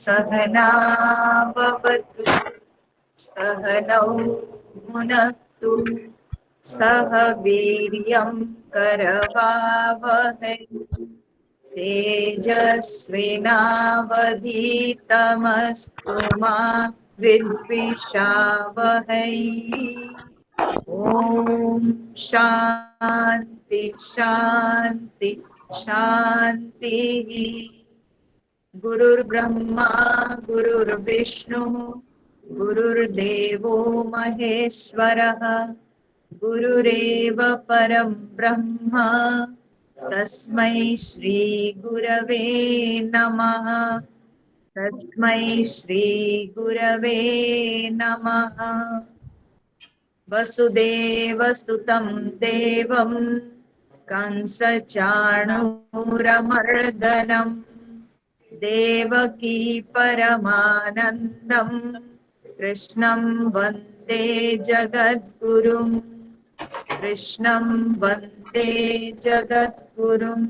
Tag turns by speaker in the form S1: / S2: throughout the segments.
S1: सहना भवतु सहनौ भुनक्तु सह वीर्यं करवावहै तेजस्विनावधीतमस्तु मा विद्विषावहै। ओम शांति शांति शांति। गुरुर्ब्रह्मा गुरुर्विष्णु गुरुर्देवो महेश्वरः गुरुरेव परं ब्रह्म तस्मै श्री गुरवे नमः। तस्मै श्री गुरवे नमः। वसुदेवसुतं देवं कंसचाणूरमर्दनम् देवकी परमानन्दं कृष्णं वन्दे जगद्गुरुम्। कृष्णं वन्दे जगद्गुरुम्।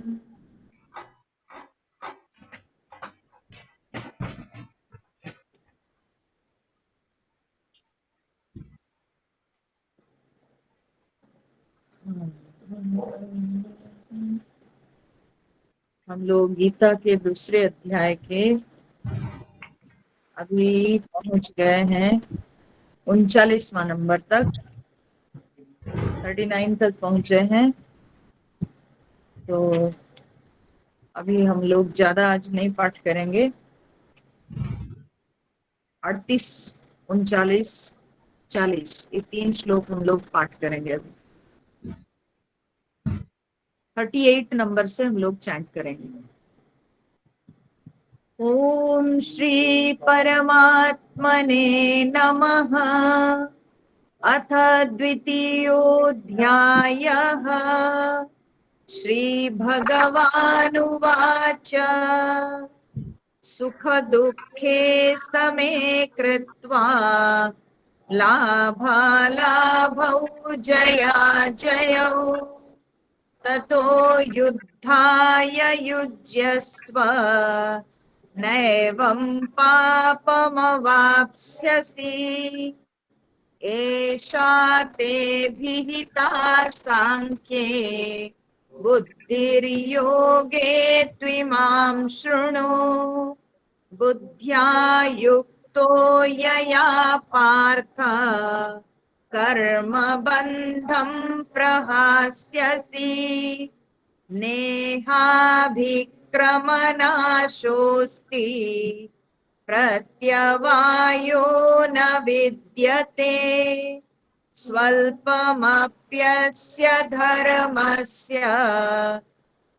S1: हम लोग गीता के दूसरे अध्याय के अभी पहुंच गए हैं 39वां नंबर तक, 39 तक पहुंचे हैं। तो अभी हम लोग ज्यादा आज नहीं पाठ करेंगे। 38, 39, 40 ये 3 श्लोक हम लोग पाठ करेंगे। अभी 38 नंबर से हम लोग चैंट करेंगे। ओम श्री परमात्मने नमः। अथ द्वितीयोऽध्यायः। श्रीभगवानुवाच सुख दुःखे समे कृत्वा लाभालाभौ जयाजयौ ततो युद्धाय युज्यस्व नैवं पापमवाप्स्यसि एषा ते विहिता सांख्ये बुद्धिर्योगे त्विमां शृणु बुद्ध्या युक्तो यया पार्थ कर्मबन्धं प्रहास्यसि नेहाभिक्रमनाशोऽस्ति प्रत्यवायो न विद्यते स्वल्पमप्यस्य धर्मस्य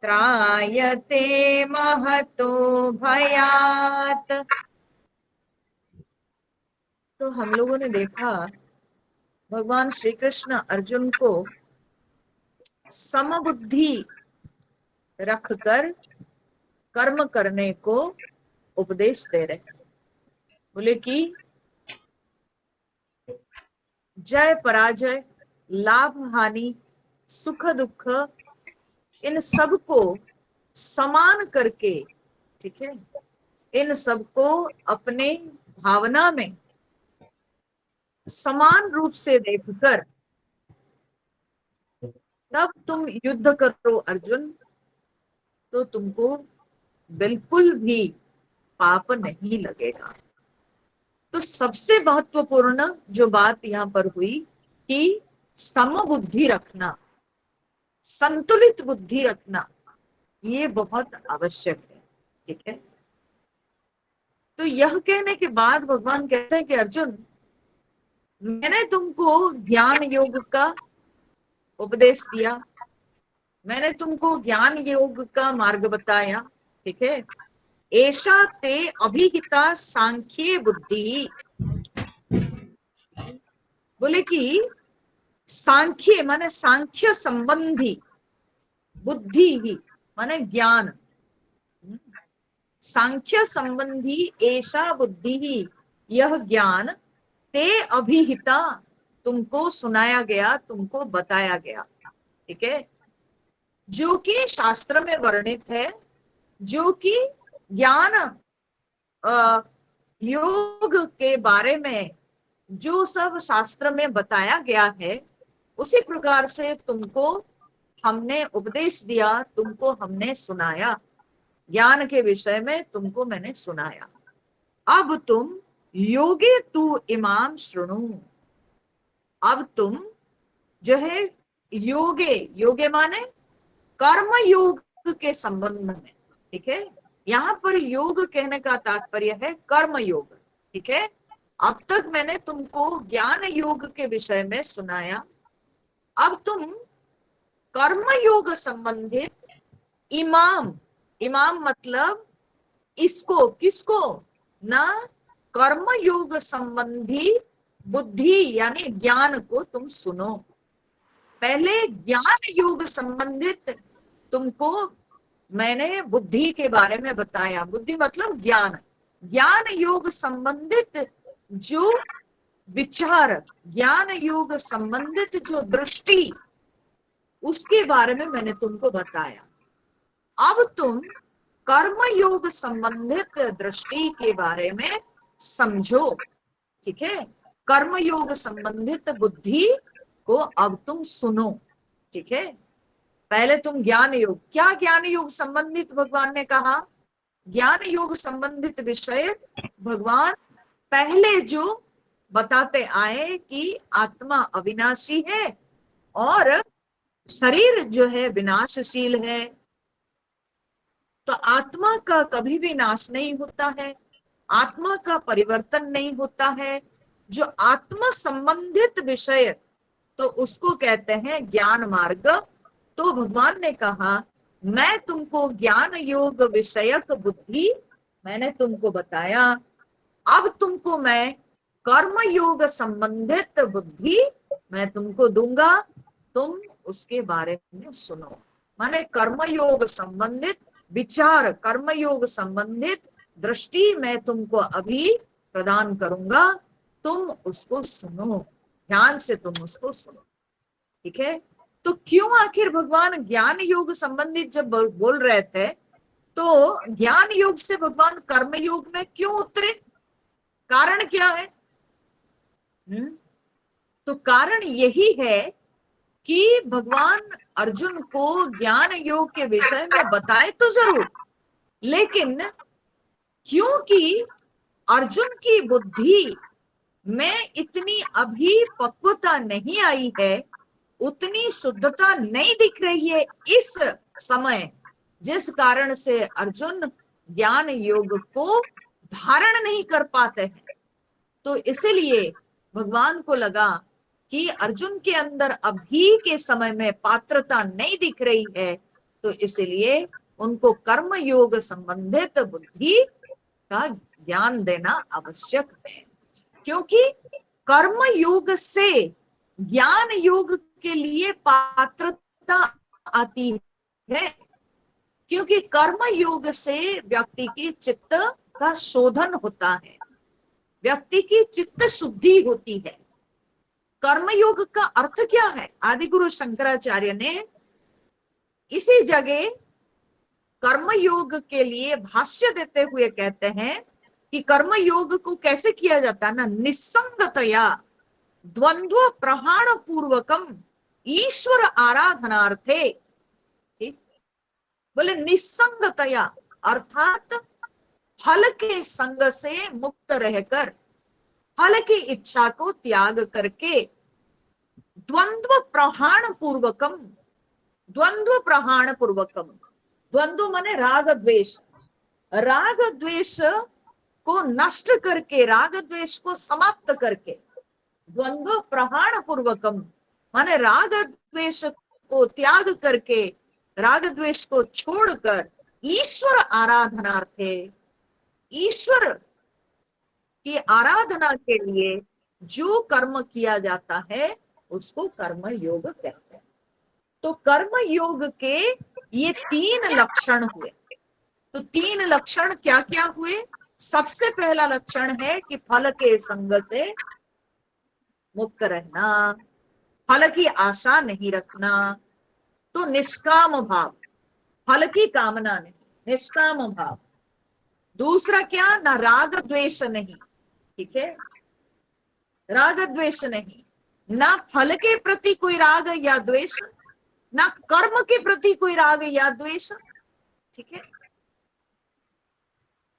S1: त्रायते महतो भयात्। तो हम लोगों ने देखा भगवान श्री कृष्ण अर्जुन को समबुद्धि रखकर कर्म करने को उपदेश दे रहे। बोले कि जय पराजय, लाभ हानि, सुख दुख इन सब को समान करके, ठीक है, इन सबको अपने भावना में समान रूप से देखकर तब तुम युद्ध करो अर्जुन, तो तुमको बिल्कुल भी पाप नहीं लगेगा। तो सबसे महत्वपूर्ण जो बात यहाँ पर हुई कि समबुद्धि रखना, संतुलित बुद्धि रखना, ये बहुत आवश्यक है। ठीक है, तो यह कहने के बाद भगवान कहते हैं कि अर्जुन, मैंने तुमको ज्ञान योग का उपदेश दिया, मैंने तुमको ज्ञान योग का मार्ग बताया। ठीक है, ऐसा ते अभिहिता सांख्ये बुद्धि। बोले कि सांख्य माने सांख्य संबंधी, बुद्धि ही माने ज्ञान, सांख्य संबंधी ऐसा बुद्धि ही, यह ज्ञान ते अभिहिता तुमको सुनाया गया, तुमको बताया गया। ठीक है, जो कि शास्त्र में वर्णित है, जो कि ज्ञान योग के बारे में जो सब शास्त्र में बताया गया है उसी प्रकार से तुमको हमने उपदेश दिया, तुमको हमने सुनाया, ज्ञान के विषय में तुमको मैंने सुनाया। अब तुम योगे तू इमाम श्रृणु, अब तुम जो है योगे, योगे माने कर्म योग के संबंध में, ठीक है। यहाँ पर योग कहने का तात्पर्य है कर्म योग, ठीक है। अब तक मैंने तुमको ज्ञान योग के विषय में सुनाया, अब तुम कर्म योग संबंधित इमाम, इमाम मतलब इसको, किसको ना, कर्म योग संबंधी बुद्धि यानी ज्ञान को तुम सुनो। पहले ज्ञान योग संबंधित तुमको मैंने बुद्धि के बारे में बताया, बुद्धि मतलब ज्ञान, ज्ञान योग संबंधित जो विचार, ज्ञान योग संबंधित जो दृष्टि, उसके बारे में मैंने तुमको बताया। अब तुम कर्म योग संबंधित दृष्टि के बारे में समझो, ठीक है। कर्म योग संबंधित बुद्धि को अब तुम सुनो, ठीक है। पहले तुम ज्ञान योग, क्या ज्ञान योग संबंधित भगवान ने कहा, ज्ञान योग संबंधित विषय भगवान पहले जो बताते आए कि आत्मा अविनाशी है और शरीर जो है विनाशशील है, तो आत्मा का कभी भी नाश नहीं होता है, आत्मा का परिवर्तन नहीं होता है। जो आत्मा संबंधित विषय तो उसको कहते हैं ज्ञान मार्ग। तो भगवान ने कहा मैं तुमको ज्ञान योग विषयक बुद्धि मैंने तुमको बताया, अब तुमको मैं कर्म योग संबंधित बुद्धि मैं तुमको दूंगा, तुम उसके बारे में सुनो। माने कर्म योग संबंधित विचार, कर्म योग संबंधित दृष्टि मैं तुमको अभी प्रदान करूंगा, तुम उसको सुनो, ध्यान से तुम उसको सुनो, ठीक है। तो क्यों आखिर भगवान ज्ञान योग संबंधित जब बोल रहे थे तो ज्ञान योग से भगवान कर्म योग में क्यों उतरे, कारण क्या है? तो कारण यही है कि भगवान अर्जुन को ज्ञान योग के विषय में बताए तो जरूर, लेकिन क्योंकि अर्जुन की बुद्धि में इतनी अभी पक्वता नहीं आई है, उतनी शुद्धता नहीं दिख रही है इस समय, जिस कारण से अर्जुन ज्ञान योग को धारण नहीं कर पाते हैं। तो इसलिए भगवान को लगा कि अर्जुन के अंदर अभी के समय में पात्रता नहीं दिख रही है, तो इसलिए उनको कर्म योग संबंधित बुद्धि का ज्ञान देना आवश्यक है। क्योंकि कर्म योग से ज्ञान योग के लिए पात्रता आती है, क्योंकि कर्म योग से व्यक्ति की चित्त का शोधन होता है, व्यक्ति की चित्त शुद्धि होती है। कर्मयोग का अर्थ क्या है? आदि गुरु शंकराचार्य ने इसी जगह कर्मयोग के लिए भाष्य देते हुए कहते हैं कि कर्मयोग को कैसे किया जाता है ना, निस्संगतया द्वंद्व प्रहाण पूर्वकम ईश्वर आराधनार्थे, ठीक, बोले निस्संगतया अर्थात फल के संग से मुक्त रहकर, फल की इच्छा को त्याग करके, द्वंद्व प्रहाण पूर्वकम, द्वंद्व प्रहाण पूर्वकम, द्वंद्व माने राग द्वेष, राग द्वेष को नष्ट करके, राग द्वेष को समाप्त करके, द्वंद्व प्रहाण पूर्वकम माने राग द्वेष को त्याग करके, राग द्वेष को छोड़कर ईश्वर आराधनार्थे, ईश्वर की आराधना के लिए जो कर्म किया जाता है उसको कर्म योग कहते हैं। तो कर्म योग के ये 3 लक्षण हुए। तो 3 लक्षण क्या क्या हुए? सबसे पहला लक्षण है कि फल के संग से मुक्त रहना, फल की आशा नहीं रखना। तो निष्काम भाव, फल की कामना नहीं, निष्काम भाव। दूसरा क्या, ना राग द्वेष नहीं, ठीक है, राग द्वेष नहीं, ना फल के प्रति कोई राग या द्वेष, ना कर्म के प्रति कोई राग या द्वेष, ठीक है,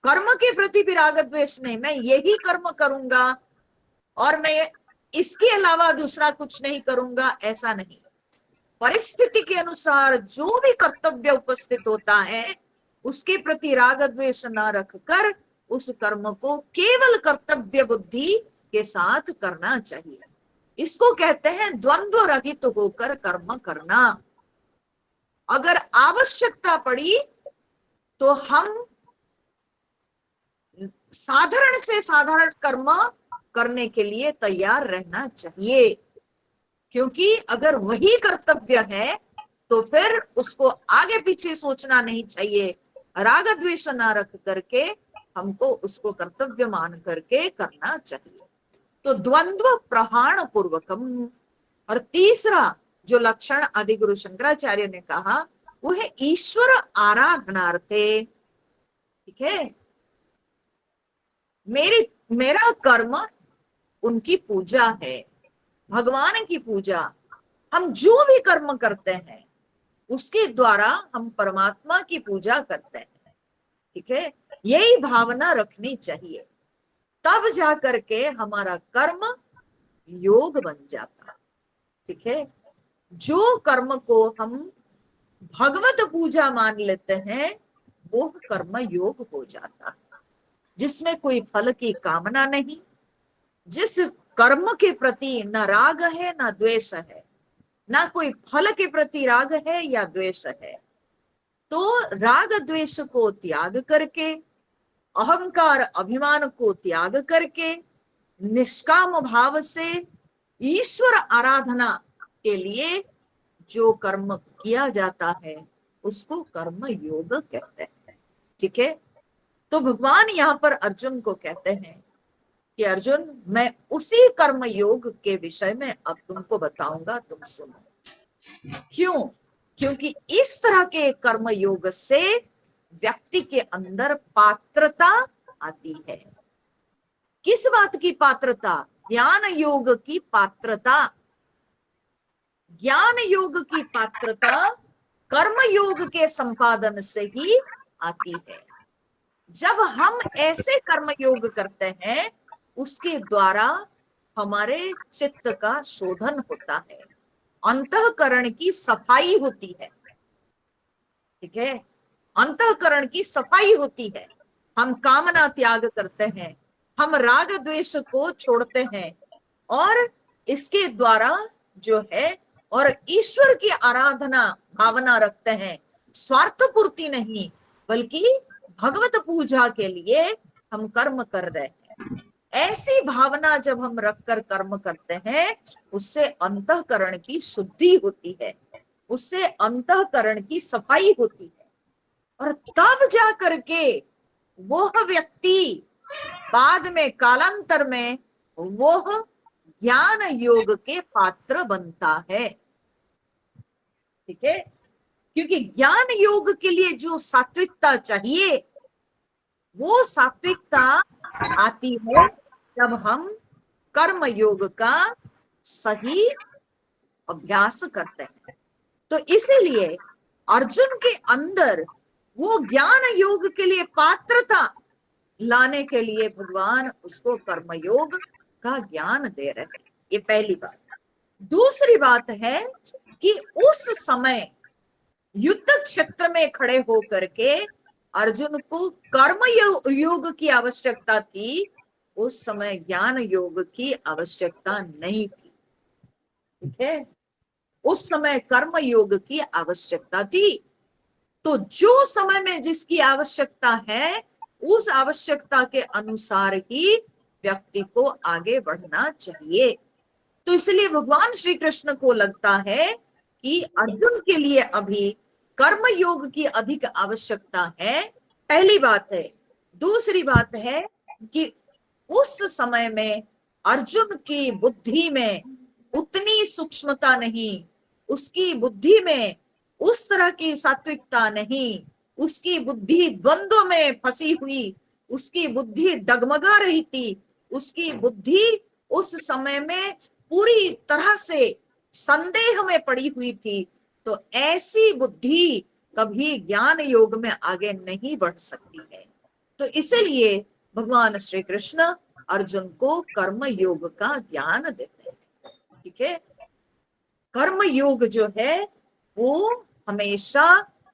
S1: कर्म के प्रति भी राग द्वेष नहीं, मैं यही कर्म करूंगा और मैं इसके अलावा दूसरा कुछ नहीं करूंगा, ऐसा नहीं। परिस्थिति के अनुसार जो भी कर्तव्य उपस्थित होता है उसके प्रति राग द्वेष न रखकर उस कर्म को केवल कर्तव्य बुद्धि के साथ करना चाहिए। इसको कहते हैं द्वंद्व रहित होकर कर्म करना। अगर आवश्यकता पड़ी तो हम साधारण से साधारण कर्म करने के लिए तैयार रहना चाहिए, क्योंकि अगर वही कर्तव्य है तो फिर उसको आगे पीछे सोचना नहीं चाहिए, राग द्वेष ना रख करके हमको उसको कर्तव्य मान करके करना चाहिए। तो द्वंद्व प्रहाण पूर्वकम। और तीसरा जो लक्षण आदिगुरु शंकराचार्य ने कहा वो है ईश्वर आराधनार्थे, ठीक है, मेरा कर्म उनकी पूजा है, भगवान की पूजा। हम जो भी कर्म करते हैं उसके द्वारा हम परमात्मा की पूजा करते हैं, ठीक है, यही भावना रखनी चाहिए, तब जा करके हमारा कर्म योग बन जाता है, ठीक है। जो कर्म को हम भगवत पूजा मान लेते हैं वो कर्म योग हो जाता है, जिसमें कोई फल की कामना नहीं, जिस कर्म के प्रति न राग है न द्वेष है, ना कोई फल के प्रति राग है या द्वेष है, तो राग द्वेष को त्याग करके, अहंकार अभिमान को त्याग करके, निष्काम भाव से ईश्वर आराधना के लिए जो कर्म किया जाता है उसको कर्म योग कहते हैं, ठीक है। तो भगवान यहाँ पर अर्जुन को कहते हैं कि अर्जुन मैं उसी कर्म योग के विषय में अब तुमको बताऊंगा, तुम सुनो। क्यों? क्योंकि इस तरह के कर्म योग से व्यक्ति के अंदर पात्रता आती है। किस बात की पात्रता? ज्ञान योग की पात्रता। ज्ञान योग की पात्रता कर्म योग के संपादन से ही आती है। जब हम ऐसे कर्म योग करते हैं उसके द्वारा हमारे चित्त का शोधन होता है, अंतःकरण की सफाई होती है, ठीक है, अंतःकरण की सफाई होती है। हम कामना त्याग करते हैं, हम राग द्वेष को छोड़ते हैं और इसके द्वारा जो है और ईश्वर की आराधना भावना रखते हैं, स्वार्थ पूर्ति नहीं बल्कि भगवत पूजा के लिए हम कर्म कर रहे हैं। ऐसी भावना जब हम रखकर कर्म करते हैं उससे अंतःकरण की शुद्धि होती है, उससे अंतःकरण की सफाई होती है, और तब जा करके वह व्यक्ति बाद में कालांतर में वह ज्ञान योग के पात्र बनता है, ठीक है। क्योंकि ज्ञान योग के लिए जो सात्विकता चाहिए वो सात्विकता आती है जब हम कर्म योग का सही अभ्यास करते हैं। तो इसीलिए अर्जुन के अंदर वो ज्ञान योग के लिए पात्रता लाने के लिए भगवान उसको कर्मयोग का ज्ञान दे रहे हैं। ये पहली बात। दूसरी बात है कि उस समय युद्ध क्षेत्र में खड़े होकर के अर्जुन को कर्म योग की आवश्यकता थी, उस समय ज्ञान योग की आवश्यकता नहीं थी, ठीक है। उस समय कर्म योग की आवश्यकता थी। तो जो समय में जिसकी आवश्यकता है उस आवश्यकता के अनुसार ही व्यक्ति को आगे बढ़ना चाहिए। तो इसलिए भगवान श्री कृष्ण को लगता है कि अर्जुन के लिए अभी कर्म योग की अधिक आवश्यकता है, पहली बात है। दूसरी बात है कि उस समय में अर्जुन की बुद्धि में उतनी सूक्ष्मता नहीं, उसकी बुद्धि में उस तरह की सात्विकता नहीं, उसकी बुद्धि द्वंद्व में फंसी हुई उसकी बुद्धि डगमगा रही थी, उसकी बुद्धि उस समय में पूरी तरह से संदेह में पड़ी हुई थी। तो ऐसी बुद्धि कभी ज्ञान योग में आगे नहीं बढ़ सकती है। तो इसीलिए भगवान श्री कृष्ण अर्जुन को कर्म योग का ज्ञान देते हैं। ठीक है, कर्म योग जो है वो हमेशा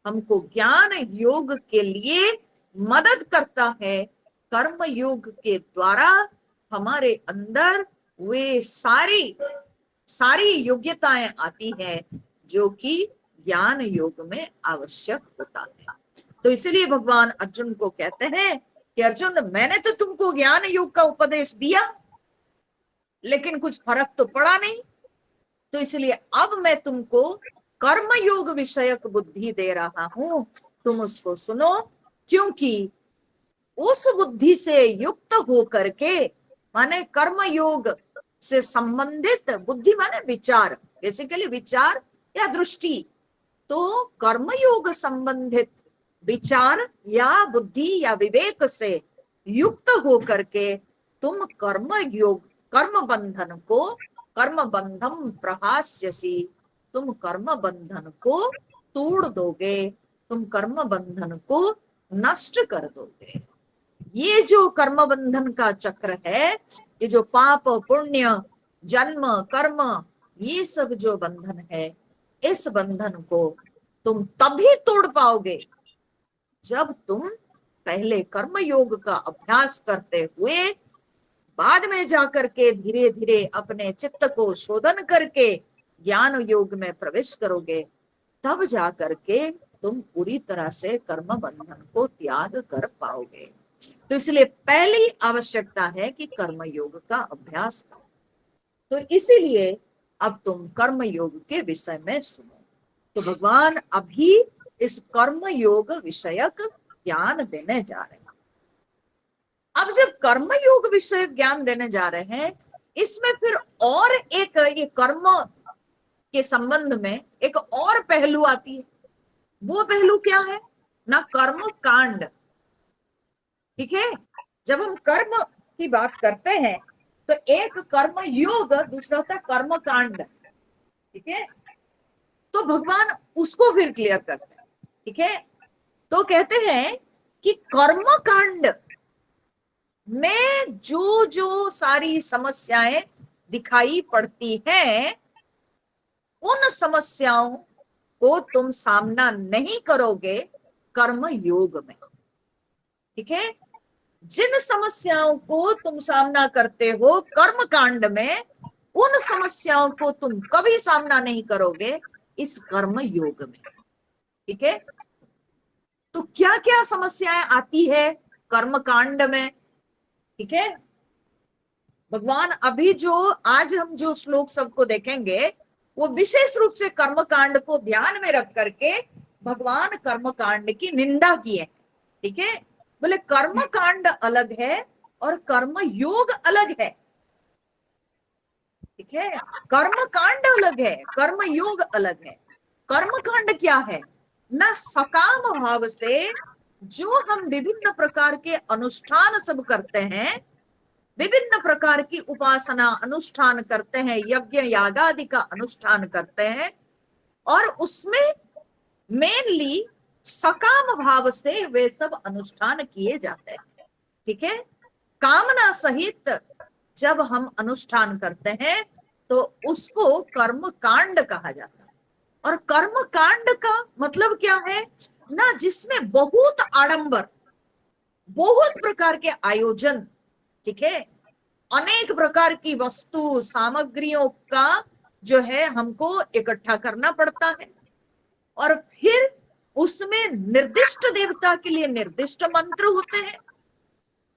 S1: हमको ज्ञान योग के लिए मदद करता है। कर्म योग के द्वारा हमारे अंदर वे सारी सारी योग्यताएं आती है जो कि ज्ञान योग में आवश्यक होता है। तो इसलिए भगवान अर्जुन को कहते हैं कि अर्जुन, मैंने तो तुमको ज्ञान योग का उपदेश दिया, लेकिन कुछ फर्क तो पड़ा नहीं। तो इसलिए अब मैं तुमको कर्म योग विषयक बुद्धि दे रहा हूं, तुम उसको सुनो। क्योंकि उस बुद्धि से युक्त होकर के, माने कर्म योग से संबंधित बुद्धि माने विचार, बेसिकली विचार या दृष्टि, तो कर्म योग संबंधित विचार या बुद्धि या विवेक से युक्त होकर के तुम कर्म योग, कर्म बंधन को, कर्म बंधम प्रहास्यसि, तुम कर्म बंधन को तोड़ दोगे, तुम कर्म बंधन को नष्ट कर दोगे। ये जो कर्म बंधन का चक्र है, ये जो पाप पुण्य जन्म कर्म, ये सब जो बंधन है, इस बंधन को तुम तभी तोड़ पाओगे जब तुम पहले कर्म योग का अभ्यास करते हुए बाद में जाकर के धीरे धीरे अपने चित्त को शोधन करके ज्ञान योग में प्रवेश करोगे। तब जाकर के तुम पूरी तरह से कर्म बंधन को त्याग कर पाओगे। तो इसलिए पहली आवश्यकता है कि कर्म योग का अभ्यास करो। तो इसीलिए अब तुम कर्म योग के विषय में सुनो। तो भगवान अभी इस कर्म योग विषयक ज्ञान देने जा रहे हैं। अब जब कर्म योग विषय ज्ञान देने जा रहे हैं, इसमें फिर और एक ये कर्म के संबंध में एक और पहलू आती है। वो पहलू क्या है ना, कर्म कांड। ठीक है, जब हम कर्म की बात करते हैं तो एक कर्म योग, दूसरा होता है कर्म कांड। ठीक है, तो भगवान उसको फिर क्लियर करते हैं। ठीक है, तो कहते हैं कि कर्म कांड में जो जो सारी समस्याएं दिखाई पड़ती हैं, उन समस्याओं को तुम सामना नहीं करोगे कर्म योग में। ठीक है, जिन समस्याओं को तुम सामना करते हो कर्म कांड में, उन समस्याओं को तुम कभी सामना नहीं करोगे इस कर्म योग में। ठीक है, तो क्या क्या समस्याएं आती है कर्म कांड में। ठीक है, भगवान अभी जो आज हम जो श्लोक सबको देखेंगे वो विशेष रूप से कर्म कांड को ध्यान में रख करके भगवान कर्म कांड की निंदा की है। ठीक है, बोले कर्म कांड अलग है और कर्म योग अलग है। ठीक है, कर्म कांड अलग है, कर्म योग अलग है। कर्म कांड क्या है ना, सकाम भाव से जो हम विभिन्न प्रकार के अनुष्ठान सब करते हैं, विभिन्न प्रकार की उपासना अनुष्ठान करते हैं, यज्ञ याग आदि का अनुष्ठान करते हैं, और उसमें मेनली सकाम भाव से वे सब अनुष्ठान किए जाते हैं। ठीक है, कामना सहित जब हम अनुष्ठान करते हैं तो उसको कर्म कांड कहा जाता है। और कर्म कांड का मतलब क्या है ना, जिसमें बहुत आडंबर, बहुत प्रकार के आयोजन, ठीक है, अनेक प्रकार की वस्तु सामग्रियों का जो है हमको इकट्ठा करना पड़ता है, और फिर उसमें निर्दिष्ट देवता के लिए निर्दिष्ट मंत्र होते हैं,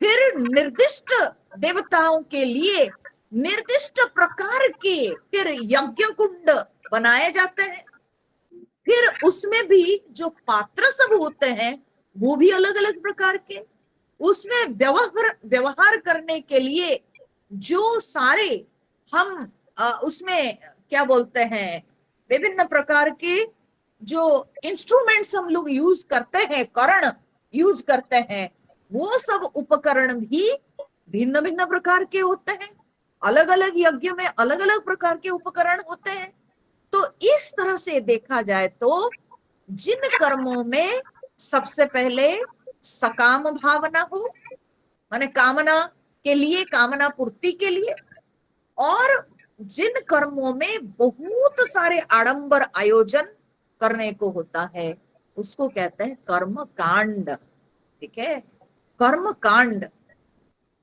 S1: फिर निर्दिष्ट देवताओं के लिए निर्दिष्ट प्रकार के फिर यज्ञ कुंड बनाए जाते हैं, फिर उसमें भी जो पात्र सब होते हैं वो भी अलग अलग प्रकार के, उसमें व्यवहार करने के लिए जो सारे हम उसमें क्या बोलते हैं, विभिन्न प्रकार के जो इंस्ट्रूमेंट्स हम लोग यूज करते हैं, करण यूज करते हैं, वो सब उपकरण भी भिन्न भिन्न प्रकार के होते हैं। अलग अलग यज्ञ में अलग अलग प्रकार के उपकरण होते हैं। तो इस तरह से देखा जाए तो जिन कर्मों में सबसे पहले सकाम भावना हो, माने कामना के लिए, कामना पूर्ति के लिए, और जिन कर्मों में बहुत सारे आडंबर आयोजन करने को होता है उसको कहते हैं कर्म कांड। ठीक है, कर्म कांड।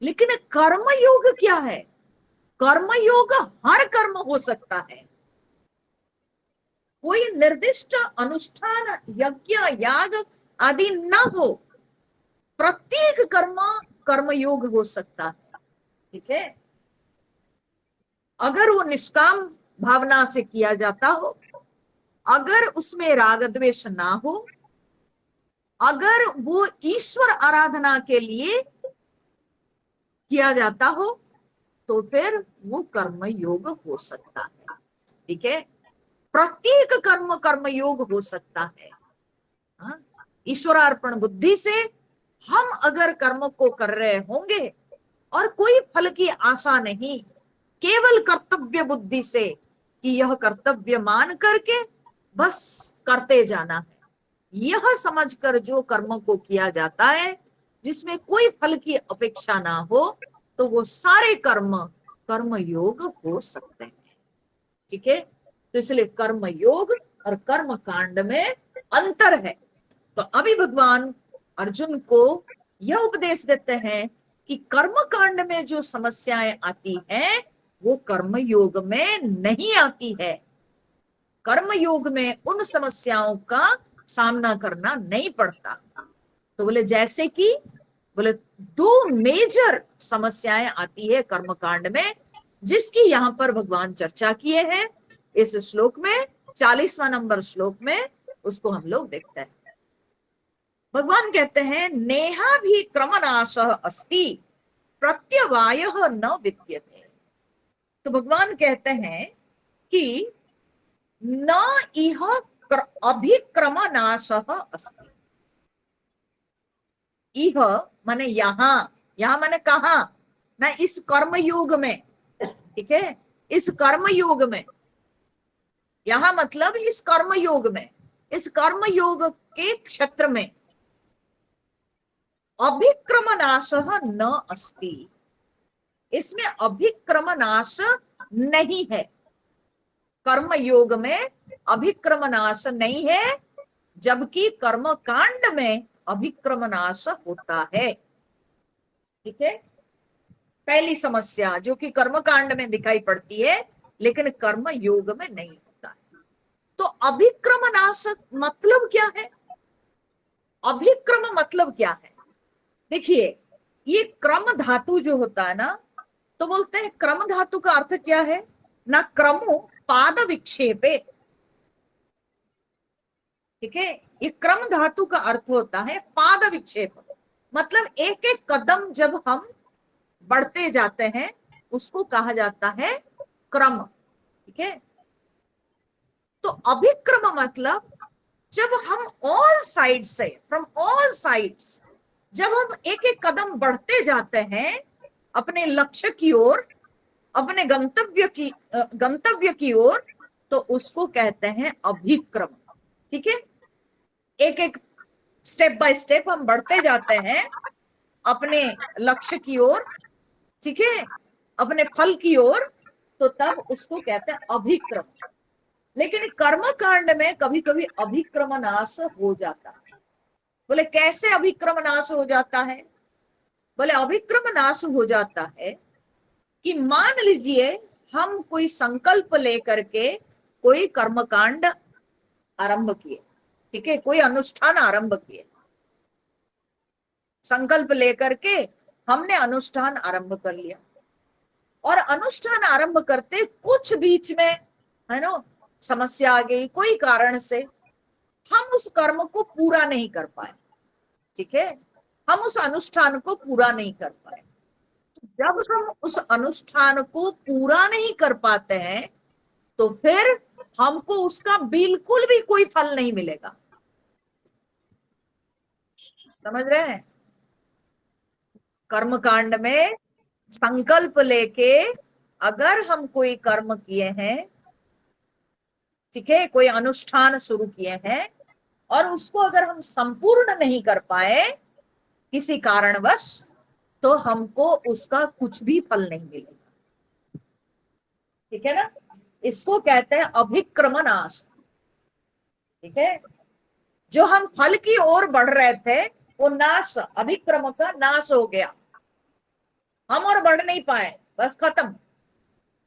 S1: लेकिन कर्म योग क्या है? कर्म योग हर कर्म हो सकता है, कोई निर्दिष्ट अनुष्ठान यज्ञ याग आदि न हो, प्रत्येक कर्म कर्मयोग हो सकता है। ठीक है, अगर वो निष्काम भावना से किया जाता हो, अगर उसमें राग द्वेष ना हो, अगर वो ईश्वर आराधना के लिए किया जाता हो, तो फिर वो कर्म योग हो सकता है। ठीक है, प्रत्येक कर्म कर्मयोग हो सकता है। ईश्वरार्पण बुद्धि से हम अगर कर्म को कर रहे होंगे और कोई फल की आशा नहीं, केवल कर्तव्य बुद्धि से कि यह कर्तव्य मान करके बस करते जाना है, यह समझकर जो कर्म को किया जाता है जिसमें कोई फल की अपेक्षा ना हो, तो वो सारे कर्म कर्म योग हो सकते हैं। ठीक है, तो इसलिए कर्म योग और कर्म कांड में अंतर है। तो अभी भगवान अर्जुन को यह उपदेश देते हैं कि कर्म कांड में जो समस्याएं आती हैं वो कर्म योग में नहीं आती है। कर्म योग में उन समस्याओं का सामना करना नहीं पड़ता। तो बोले जैसे कि बोले दो मेजर समस्याएं आती है कर्म कांड में, जिसकी यहाँ पर भगवान चर्चा किए हैं इस श्लोक में, 40वां नंबर श्लोक में। उसको हम लोग देखते हैं। भगवान कहते हैं नेहा भी क्रमनाश अस्ति प्रत्यवाय न विद्यते। तो भगवान कहते हैं कि न इह अभिक्रमनाश अस्ति। इह माने यहाँ, यहाँ माने कहा ना, इस कर्म योग में। ठीक है, इस कर्म योग में, यहाँ मतलब इस कर्म योग में, इस कर्म योग के क्षेत्र में अभिक्रमनाश न अस्ति, इसमें अभिक्रमनाश नहीं है। कर्म योग में अभिक्रमनाश नहीं है, जबकि कर्म कांड में अभिक्रमनाश होता है। ठीक है, पहली समस्या जो कि कर्म कांड में दिखाई पड़ती है लेकिन कर्म योग में नहीं होता है। तो अभिक्रमनाश मतलब क्या है? अभिक्रम मतलब क्या है? देखिए, ये क्रम धातु जो होता है ना, तो बोलते हैं क्रम धातु का अर्थ क्या है ना, क्रमो पाद विक्षेपे। ठीक है, ये क्रम धातु का अर्थ होता है पाद विक्षेप, मतलब एक एक कदम जब हम बढ़ते जाते हैं उसको कहा जाता है क्रम। ठीक है, तो अभिक्रम मतलब जब हम ऑल साइड से, फ्रॉम ऑल साइड्स, जब हम एक एक कदम बढ़ते जाते हैं अपने लक्ष्य की ओर, अपने गंतव्य की ओर, तो उसको कहते हैं अभिक्रम। ठीक है, एक एक स्टेप बाय स्टेप हम बढ़ते जाते हैं अपने लक्ष्य की ओर, ठीक है, अपने फल की ओर, तो तब उसको कहते हैं अभिक्रम। लेकिन कर्म कांड में कभी कभी अभिक्रम नाश हो जाता है। बोले कैसे अभिक्रम नाश हो जाता है? बोले अभिक्रम नाश हो जाता है कि मान लीजिए हम कोई संकल्प लेकर के कोई कर्मकांड आरंभ किए, ठीक है, कोई अनुष्ठान आरंभ किए, संकल्प लेकर के हमने अनुष्ठान आरंभ कर लिया, और अनुष्ठान आरंभ करते कुछ बीच में है ना समस्या आ गई, कोई कारण से हम उस कर्म को पूरा नहीं कर पाए। ठीक है, हम उस अनुष्ठान को पूरा नहीं कर पाए। जब हम उस अनुष्ठान को पूरा नहीं कर पाते हैं तो फिर हमको उसका बिल्कुल भी कोई फल नहीं मिलेगा। समझ रहे हैं? कर्म कांड में संकल्प लेके अगर हम कोई कर्म किए हैं, ठीक है, कोई अनुष्ठान शुरू किए हैं और उसको अगर हम संपूर्ण नहीं कर पाए किसी कारणवश, तो हमको उसका कुछ भी फल नहीं मिलेगा। ठीक है ना, इसको कहते हैं अभिक्रम नाश। ठीक है, जो हम फल की ओर बढ़ रहे थे वो नाश, अभिक्रम का नाश हो गया, हम और बढ़ नहीं पाए, बस खत्म,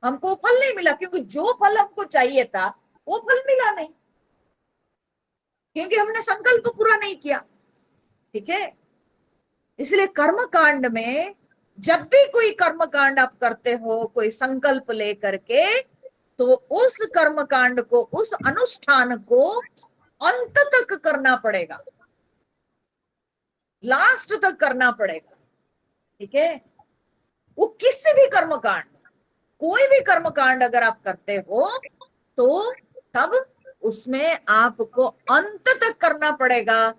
S1: हमको फल नहीं मिला, क्योंकि जो फल हमको चाहिए था वो फल मिला नहीं, क्योंकि हमने संकल्प पूरा नहीं किया। ठीक है, इसलिए कर्म कांड में जब भी कोई कर्म कांड आप करते हो कोई संकल्प लेकर के, तो उस कर्म कांड को, उस अनुष्ठान को अंत तक करना पड़ेगा, लास्ट तक करना पड़ेगा। ठीक है, वो किसी भी कर्म कांड, कोई भी कर्म कांड अगर आप करते हो तो तब उसमें आपको अंत तक करना पड़ेगा,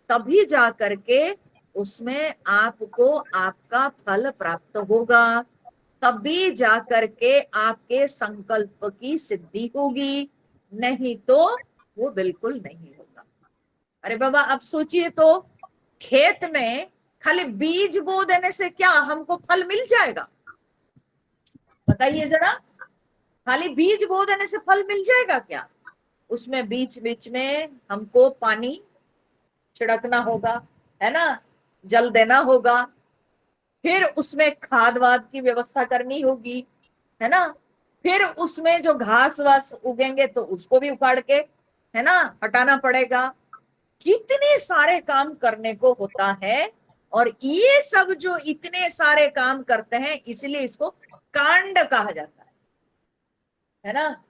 S1: तभी जा करके उसमें आपको आपका फल प्राप्त होगा, तभी जा करके आपके संकल्प की सिद्धि होगी, नहीं तो वो बिल्कुल नहीं होगा। अरे बाबा आप सोचिए तो, खेत में खाली बीज बो देने से क्या हमको फल मिल जाएगा? बताइए जरा, खाली बीज बो देने से फल मिल जाएगा क्या? उसमें बीच बीच में हमको पानी छिड़कना होगा, है ना, जल देना होगा, फिर उसमें खाद वाद की व्यवस्था करनी होगी, है ना, फिर उसमें जो घास वास उगेंगे तो उसको भी उखाड़ के, है ना, हटाना पड़ेगा। कितने सारे काम करने को होता है, और ये सब जो इतने सारे काम करते हैं इसलिए इसको कांड कहा जाता है ना,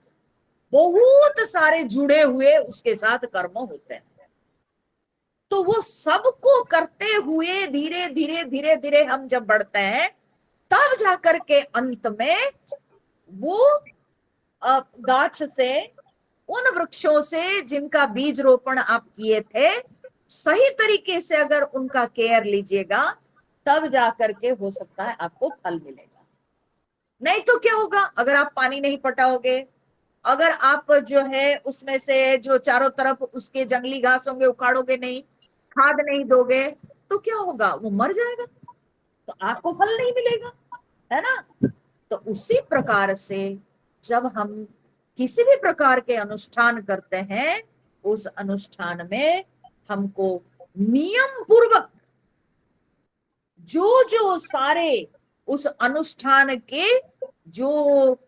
S1: बहुत सारे जुड़े हुए उसके साथ कर्म होते हैं। तो वो सबको करते हुए धीरे धीरे धीरे धीरे हम जब बढ़ते हैं, तब जाकर के अंत में वो गाछ से, उन वृक्षों से जिनका बीज रोपण आप किए थे, सही तरीके से अगर उनका केयर लीजिएगा, तब जाकर के हो सकता है आपको फल मिलेगा। नहीं तो क्या होगा, अगर आप पानी नहीं पटाओगे, अगर आप जो है उसमें से जो चारों तरफ उसके जंगली घास होंगे उखाड़ोगे नहीं, खाद नहीं दोगे, तो क्या होगा, वो मर जाएगा, तो आपको फल नहीं मिलेगा, है ना। तो उसी प्रकार से जब हम किसी भी प्रकार के अनुष्ठान करते हैं, उस अनुष्ठान में हमको नियम पूर्वक जो जो सारे उस अनुष्ठान के जो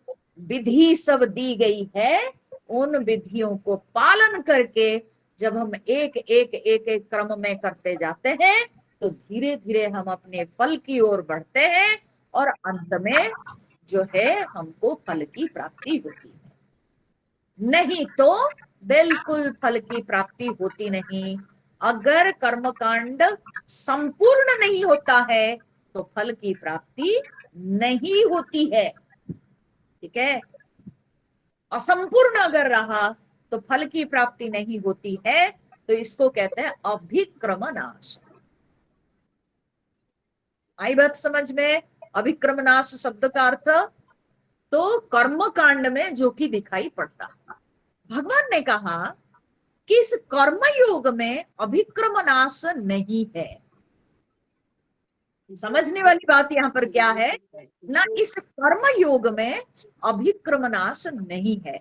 S1: विधि सब दी गई है, उन विधियों को पालन करके जब हम एक एक एक एक क्रम में करते जाते हैं, तो धीरे धीरे हम अपने फल की ओर बढ़ते हैं, और अंत में जो है हमको फल की प्राप्ति होती है। नहीं तो बिल्कुल फल की प्राप्ति होती नहीं। अगर कर्मकांड संपूर्ण नहीं होता है तो फल की प्राप्ति नहीं होती है। ठीक है, असंपूर्ण अगर रहा तो फल की प्राप्ति नहीं होती है, तो इसको कहते हैं अभिक्रम नाश। आई बात समझ में? अभिक्रम नाश शब्द का अर्थ तो कर्म कांड में जो कि दिखाई पड़ता। भगवान ने कहा कि इस कर्म योग में अभिक्रम नाश नहीं है। समझने वाली बात यहाँ पर क्या है ना, इस कर्म योग में अभिक्रम नाश नहीं है।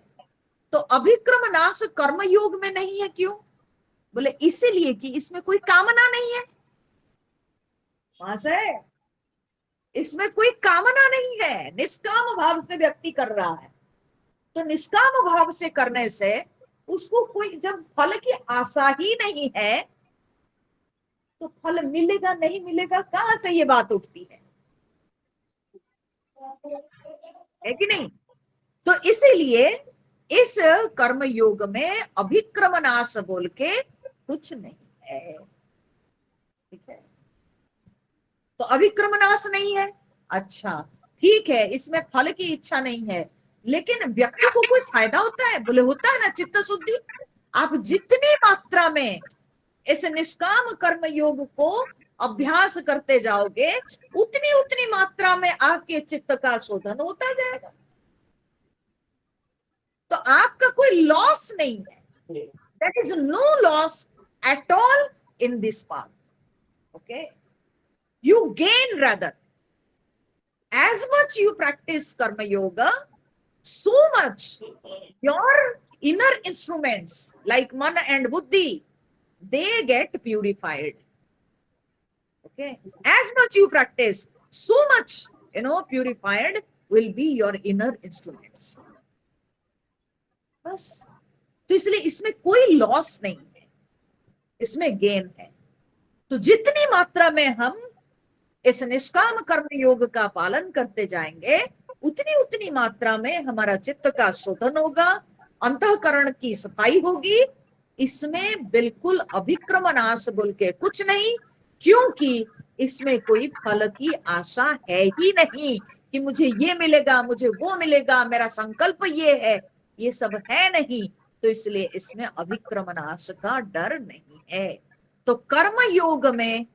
S1: तो अभिक्रम नाश कर्म योग में नहीं है, क्यों? बोले इसीलिए कि इसमें कोई कामना नहीं है। वहां से इसमें कोई कामना नहीं है, निष्काम भाव से व्यक्ति कर रहा है। तो निष्काम भाव से करने से उसको कोई, जब फल की आशा ही नहीं है तो फल मिलेगा नहीं मिलेगा कहां से ये बात उठती है कि नहीं? तो इसीलिए इस कर्म योग में अभिक्रम नाश बोल के कुछ नहीं है। ठीक है, तो अभिक्रम नाश नहीं है, अच्छा ठीक है, इसमें फल की इच्छा नहीं है, लेकिन व्यक्ति को कोई फायदा होता है? बोले होता है ना, चित्त शुद्धि। आप जितनी मात्रा में इस निष्काम कर्म योग को अभ्यास करते जाओगे उतनी उतनी मात्रा में आपके चित्त का शोधन होता जाएगा। तो आपका कोई लॉस नहीं है। There is no loss at all in this path. Okay, you gain rather as much you practice karma yoga, so much your inner instruments like mana and buddhi, they get purified. Okay, as much you practice, so much purified will be your inner instruments. बस, तो इसलिए इसमें कोई loss नहीं है, इसमें gain है। तो जितनी मात्रा में हम इस निष्काम कर्म योग का पालन करते जाएंगे उतनी उतनी मात्रा में हमारा चित्त का शोधन होगा, अंतःकरण की सफाई होगी। इसमें बिल्कुल अभिक्रम नाश बोल के कुछ नहीं, क्योंकि इसमें कोई फल की आशा है ही नहीं कि मुझे ये मिलेगा, मुझे वो मिलेगा, मेरा संकल्प ये है, ये सब है नहीं। तो इसलिए इसमें अभिक्रम नाश का डर नहीं है। तो कर्म योग में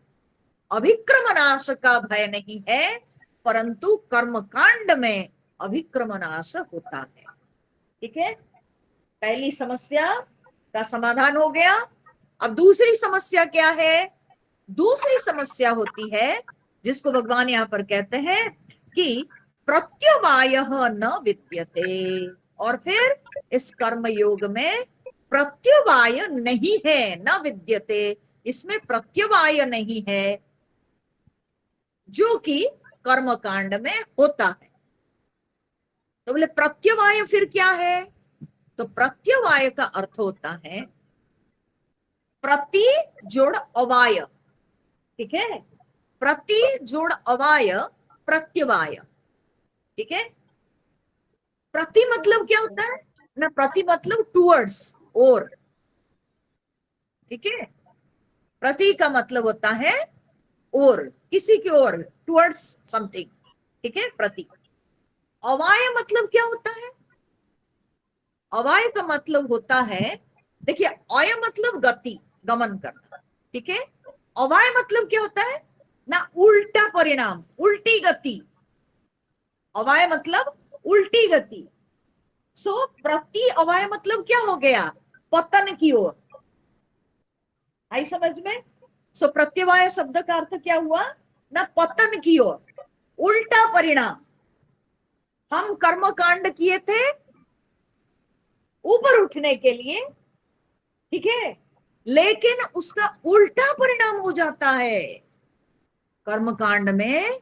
S1: अभिक्रम नाश का भय नहीं है, परंतु कर्म कांड में अभिक्रम नाश होता है। ठीक है, पहली समस्या का समाधान हो गया। अब दूसरी समस्या क्या है? दूसरी समस्या होती है जिसको भगवान यहाँ पर कहते हैं कि प्रत्यवाय न विद्यते। और फिर इस कर्म योग में प्रत्यवाय नहीं है, न विद्यते, इसमें प्रत्यवाय नहीं है जो कि कर्म कांड में होता है। तो बोले प्रत्यवाय फिर क्या है? तो प्रत्यवाय का अर्थ होता है प्रति जोड़ अवाय। ठीक है, प्रति जोड़ अवाय प्रत्यवाय। ठीक है, प्रति मतलब क्या होता है ना? प्रति मतलब टूवर्ड्स, और। ठीक है, प्रति का मतलब होता है और, किसी की ओर, टुवर्ड्स समथिंग। ठीक है, प्रति। अवाय मतलब क्या होता है? अवाय का मतलब होता है, देखिए, अय मतलब गति, गमन करना। ठीक है, अवाय मतलब क्या होता है ना? उल्टा परिणाम, उल्टी गति। अवाय मतलब उल्टी गति। सो प्रति अवाय मतलब क्या हो गया? पतन की ओर। आई समझ में? सो प्रत्यवाय शब्द का अर्थ क्या हुआ ना? पतन की ओर, उल्टा परिणाम। हम कर्म कांड किए थे ऊपर उठने के लिए, ठीक है, लेकिन उसका उल्टा परिणाम हो जाता है। कर्म कांड में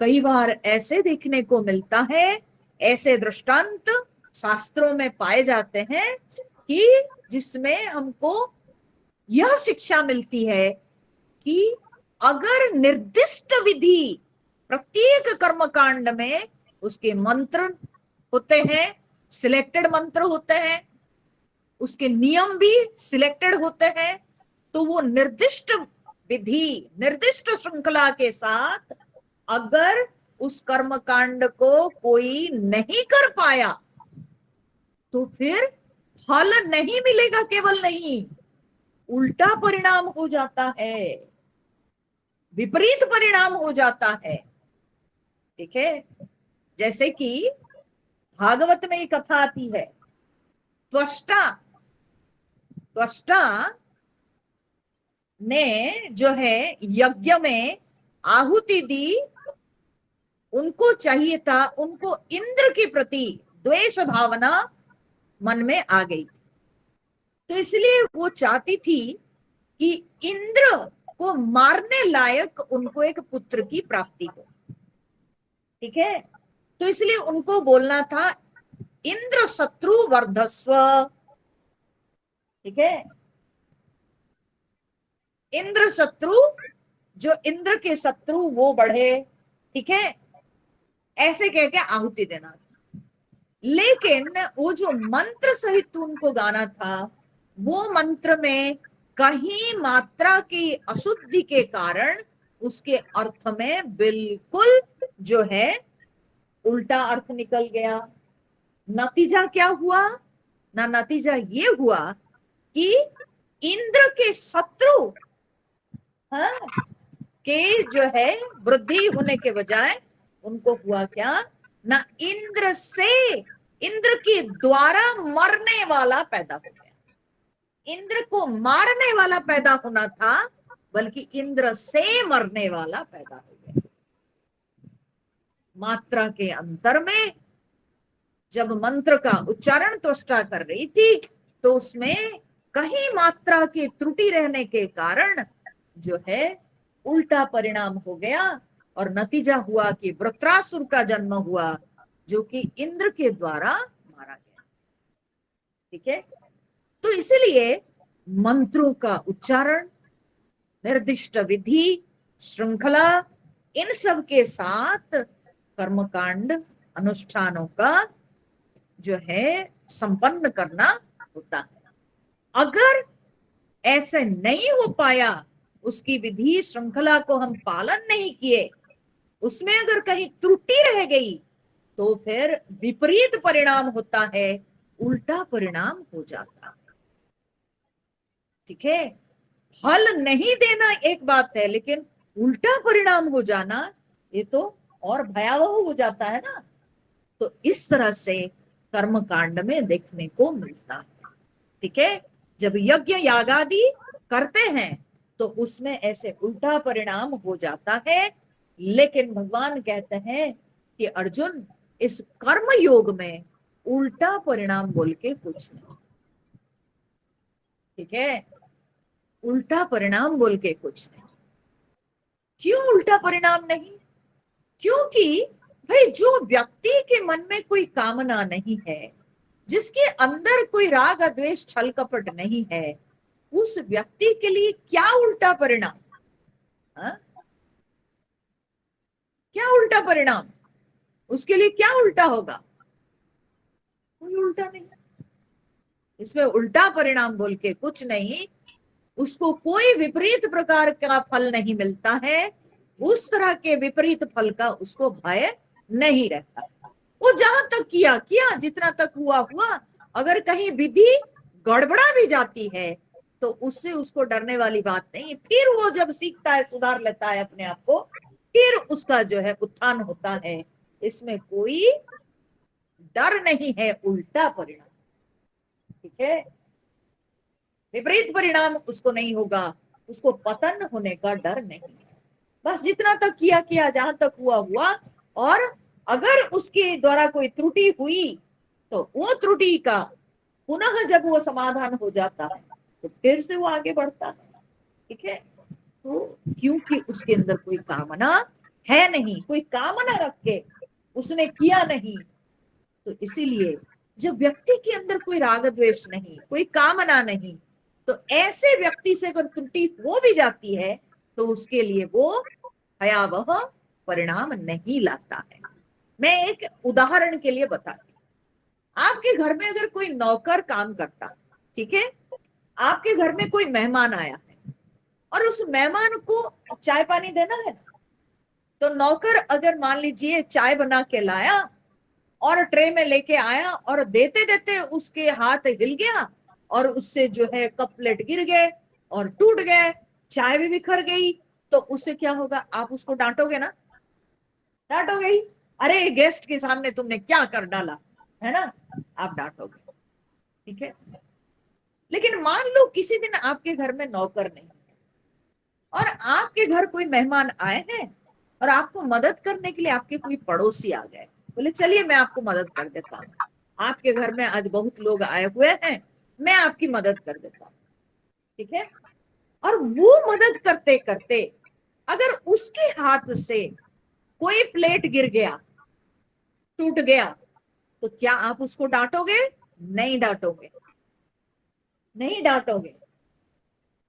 S1: कई बार ऐसे देखने को मिलता है, ऐसे दृष्टांत शास्त्रों में पाए जाते हैं कि जिसमें हमको यह शिक्षा मिलती है कि अगर निर्दिष्ट विधि, प्रत्येक कर्म कांड में उसके मंत्र होते हैं, सिलेक्टेड मंत्र होते हैं, उसके नियम भी सिलेक्टेड होते हैं, तो वो निर्दिष्ट विधि, निर्दिष्ट श्रृंखला के साथ अगर उस कर्म कांड को कोई नहीं कर पाया तो फिर फल नहीं मिलेगा। केवल नहीं, उल्टा परिणाम हो जाता है, विपरीत परिणाम हो जाता है। ठीक है, जैसे कि भागवत में एक कथा आती है, त्वष्टा ने जो है यज्ञ में आहुति दी, उनको चाहिए था, उनको इंद्र के प्रति द्वेष भावना मन में आ गई, तो इसलिए वो चाहती थी कि इंद्र को मारने लायक उनको एक पुत्र की प्राप्ति हो। ठीक है, तो इसलिए उनको बोलना था इंद्र शत्रु वर्धस्व। ठीक है, इंद्र शत्रु, जो इंद्र के शत्रु वो बढ़े। ठीक है, ऐसे कह के आहुति देना था। लेकिन वो जो मंत्र सहित उनको गाना था, वो मंत्र में कहीं मात्रा की अशुद्धि के कारण उसके अर्थ में बिल्कुल जो है उल्टा अर्थ निकल गया। नतीजा क्या हुआ ना? नतीजा ये हुआ कि इंद्र के शत्रु, हाँ, के जो है वृद्धि होने के बजाय उनको हुआ क्या ना, इंद्र से, इंद्र के द्वारा मरने वाला पैदा हो गया। इंद्र को मारने वाला पैदा होना था, बल्कि इंद्र से मरने वाला पैदा हो गया। मात्रा के अंतर में जब मंत्र का उच्चारण त्वष्टा कर रही थी, तो उसमें कहीं मात्रा की त्रुटि रहने के कारण जो है उल्टा परिणाम हो गया, और नतीजा हुआ कि वृत्रासुर का जन्म हुआ, जो कि इंद्र के द्वारा मारा गया। ठीक है, तो इसलिए मंत्रों का उच्चारण, निर्दिष्ट विधि, श्रृंखला, इन सब के साथ कर्मकांड अनुष्ठानों का जो है संपन्न करना होता है। अगर ऐसे नहीं हो पाया, उसकी विधि श्रृंखला को हम पालन नहीं किए, उसमें अगर कहीं त्रुटि रह गई, तो फिर विपरीत परिणाम होता है, उल्टा परिणाम हो जाता है। ठीक है, फल नहीं देना एक बात है, लेकिन उल्टा परिणाम हो जाना ये तो और भयावह हो जाता है ना। तो इस तरह से कर्म कांड में देखने को मिलता है। ठीक है, जब यज्ञ यागादि करते हैं तो उसमें ऐसे उल्टा परिणाम हो जाता है, लेकिन भगवान कहते हैं कि अर्जुन, इस कर्म योग में उल्टा परिणाम बोल के कुछ नहीं। ठीक है, उल्टा परिणाम बोल के कुछ नहीं। क्यों उल्टा परिणाम नहीं? क्योंकि भाई जो व्यक्ति के मन में कोई कामना नहीं है, जिसके अंदर कोई राग द्वेष छल कपट नहीं है, उस व्यक्ति के लिए क्या उल्टा परिणाम? हा? क्या उल्टा परिणाम? उसके लिए क्या उल्टा होगा? कोई उल्टा नहीं। इसमें उल्टा परिणाम बोल के कुछ नहीं। उसको कोई विपरीत प्रकार का फल नहीं मिलता है, उस तरह के विपरीत फल का उसको भय नहीं रहता। वो जहां तक किया किया, जितना तक हुआ हुआ। अगर कहीं विधि गड़बड़ा भी जाती है तो उससे उसको डरने वाली बात नहीं। फिर वो जब सीखता है, सुधार लेता है अपने आप को, फिर उसका जो है उत्थान होता है। इसमें कोई डर नहीं है, उल्टा परिणाम। ठीक है, विपरीत परिणाम उसको नहीं होगा, उसको पतन होने का डर नहीं है। बस जितना तक किया किया, जहां तक हुआ हुआ। और अगर उसके द्वारा कोई त्रुटि हुई तो वो त्रुटि का पुनः जब वो समाधान हो जाता है तो फिर से वो आगे बढ़ता है। ठीक है, तो क्योंकि उसके अंदर कोई कामना है नहीं, कोई कामना रख के उसने किया नहीं, तो इसीलिए जब व्यक्ति के अंदर कोई राग द्वेष नहीं, कोई कामना नहीं, तो ऐसे व्यक्ति से अगर त्रुटि हो भी जाती है तो उसके लिए वो भयावह परिणाम नहीं लाता है। मैं एक उदाहरण के लिए बताती हूँ। आपके घर में अगर कोई नौकर काम करता, ठीक है, आपके घर में कोई मेहमान आया है और उस मेहमान को चाय पानी देना है, तो नौकर अगर मान लीजिए चाय बना के लाया और ट्रे में लेके आया और देते देते उसके हाथ हिल गया और उससे जो है कप प्लेट गिर गए और टूट गए, चाय भी बिखर गई, तो उससे क्या होगा? आप उसको डांटोगे ना? डांटोगे ही। अरे गेस्ट के सामने तुमने क्या कर डाला, है ना? आप डांटोगे। ठीक है, लेकिन मान लो किसी दिन आपके घर में नौकर नहीं और आपके घर कोई मेहमान आए हैं और आपको मदद करने के लिए आपके कोई पड़ोसी आ गए, बोले चलिए मैं आपको मदद कर देता हूँ, आपके घर में आज बहुत लोग आए हुए हैं, मैं आपकी मदद कर देता हूँ। ठीक है, और वो मदद करते करते अगर उसके हाथ से कोई प्लेट गिर गया, टूट गया, तो क्या आप उसको डांटोगे? नहीं डांटोगे, नहीं डांटोगे।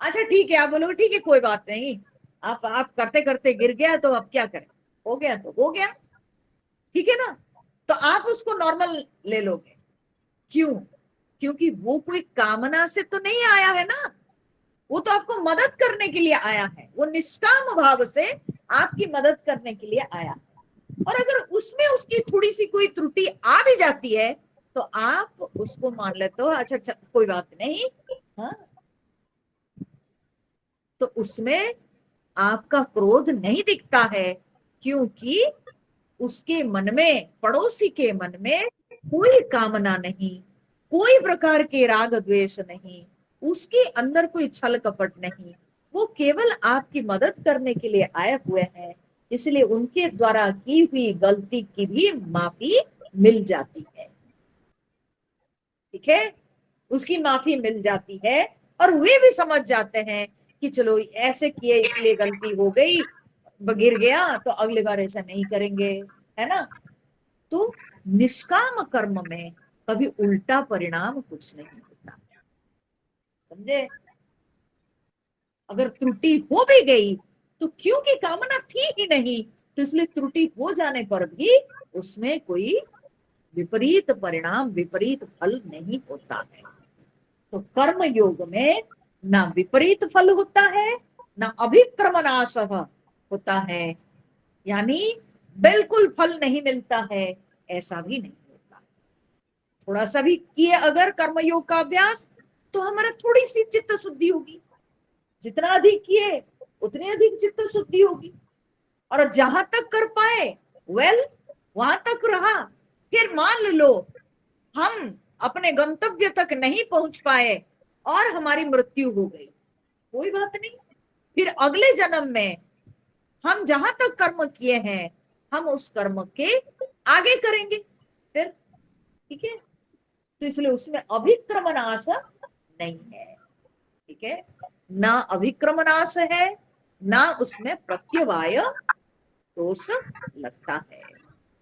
S1: अच्छा ठीक है, आप बोलोगे ठीक है कोई बात नहीं, आप करते करते गिर गया तो अब क्या करें, हो गया तो हो गया। ठीक है ना, तो आप उसको नॉर्मल ले लोगे। क्यों? क्योंकि वो कोई कामना से तो नहीं आया है ना, वो तो आपको मदद करने के लिए आया है, वो निष्काम भाव से आपकी मदद करने के लिए आया है। और अगर उसमें उसकी थोड़ी सी कोई त्रुटि आ भी जाती है तो आप उसको मान लेते हो, अच्छा अच्छा कोई बात नहीं। हाँ, तो उसमें आपका क्रोध नहीं दिखता है, क्योंकि उसके मन में, पड़ोसी के मन में कोई कामना नहीं, कोई प्रकार के राग द्वेष नहीं, उसके अंदर कोई छल कपट नहीं। वो केवल आपकी मदद करने के लिए आए हुए हैं, इसलिए उनके द्वारा की हुई गलती की भी माफी मिल जाती है। ठीक है, उसकी माफी मिल जाती है, और वे भी समझ जाते हैं कि चलो ऐसे किए इसलिए गलती हो गई, गिर गया तो अगली बार ऐसा नहीं करेंगे, है ना। तो निष्काम कर्म में कभी उल्टा परिणाम कुछ नहीं होता, समझे। अगर त्रुटि हो भी गई तो क्योंकि कामना थी ही नहीं, तो इसलिए त्रुटि हो जाने पर भी उसमें कोई विपरीत परिणाम, विपरीत फल नहीं होता है। तो कर्म योग में ना विपरीत फल होता है, ना अभिक्रमनाश होता है, यानी बिल्कुल फल नहीं मिलता है, ऐसा भी नहीं होता। थोड़ा सा भी किए अगर कर्मयोग का अभ्यास, तो हमारा थोड़ी सी चित्त शुद्धि होगी, जितना अधिक किए उतनी अधिक चित्त शुद्धि होगी। और जहां तक कर पाए वहां तक रहा। फिर मान लो हम अपने गंतव्य तक नहीं पहुंच पाए और हमारी मृत्यु हो गई, कोई बात नहीं, फिर अगले जन्म में हम जहां तक कर्म किए हैं हम उस कर्म के आगे करेंगे फिर। ठीक है, तो इसलिए उसमें अभिक्रमनाश नहीं है। ठीक है, ना अभिक्रमनाश है, ना उसमें प्रत्यवाय दोष लगता है,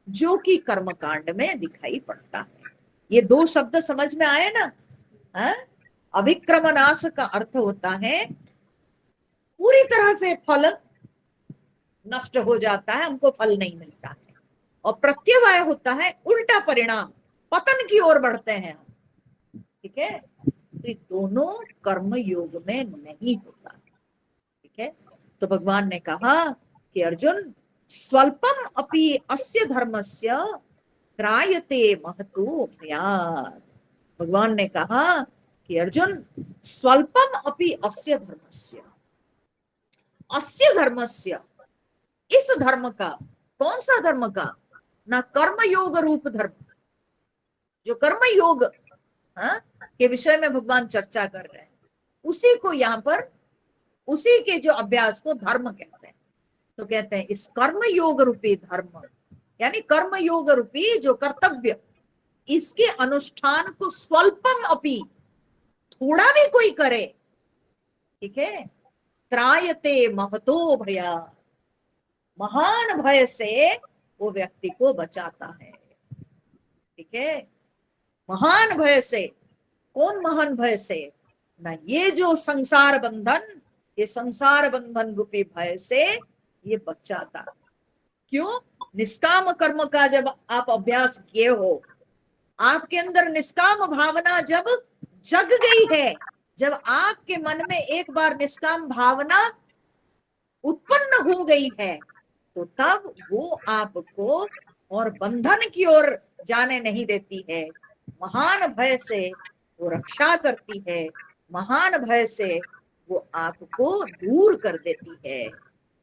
S1: जो कि कर्मकांड में दिखाई पड़ता है। ये दो शब्द समझ में आए ना। हाँ? अभिक्रमनाश का अर्थ होता है पूरी तरह से फल नष्ट हो जाता है, हमको फल नहीं मिलता है। और प्रत्यवाय होता है उल्टा परिणाम, पतन की ओर बढ़ते हैं हम। ठीक है, तो ये दोनों कर्म योग में नहीं होता। ठीक है, तो भगवान ने कहा कि अर्जुन, स्वल्पम अपि अस्य धर्मस्य त्रायते महतो भयात्। भगवान ने कहा कि अर्जुन, स्वल्पम अपि अस्य धर्मस्य, अस्य धर्मस्य, इस धर्म का, कौन सा धर्म का, ना कर्म योग रूप धर्म, जो कर्म योग के विषय में भगवान चर्चा कर रहे हैं, उसी को यहाँ पर, उसी के जो अभ्यास को धर्म कहते हैं। तो कहते हैं इस कर्म योग रूपी धर्म, यानी कर्म योग रूपी जो कर्तव्य, इसके अनुष्ठान को स्वल्पम अपि, थोड़ा भी कोई करे, ठीक है, त्रायते महतो भया, महान भय से वो व्यक्ति को बचाता है। ठीक है, महान भय से, कौन महान भय से, ना ये जो संसार बंधन, ये संसार बंधन रूपी भय से ये बचाता। क्यों? निष्काम कर्म का जब आप अभ्यास किए हो, आपके अंदर निष्काम भावना जब जग गई है, जब आपके मन में एक बार निष्काम भावना उत्पन्न हो गई है, तो तब वो आपको और बंधन की ओर जाने नहीं देती है, महान भय से वो रक्षा करती है, महान भय से वो आपको दूर कर देती है।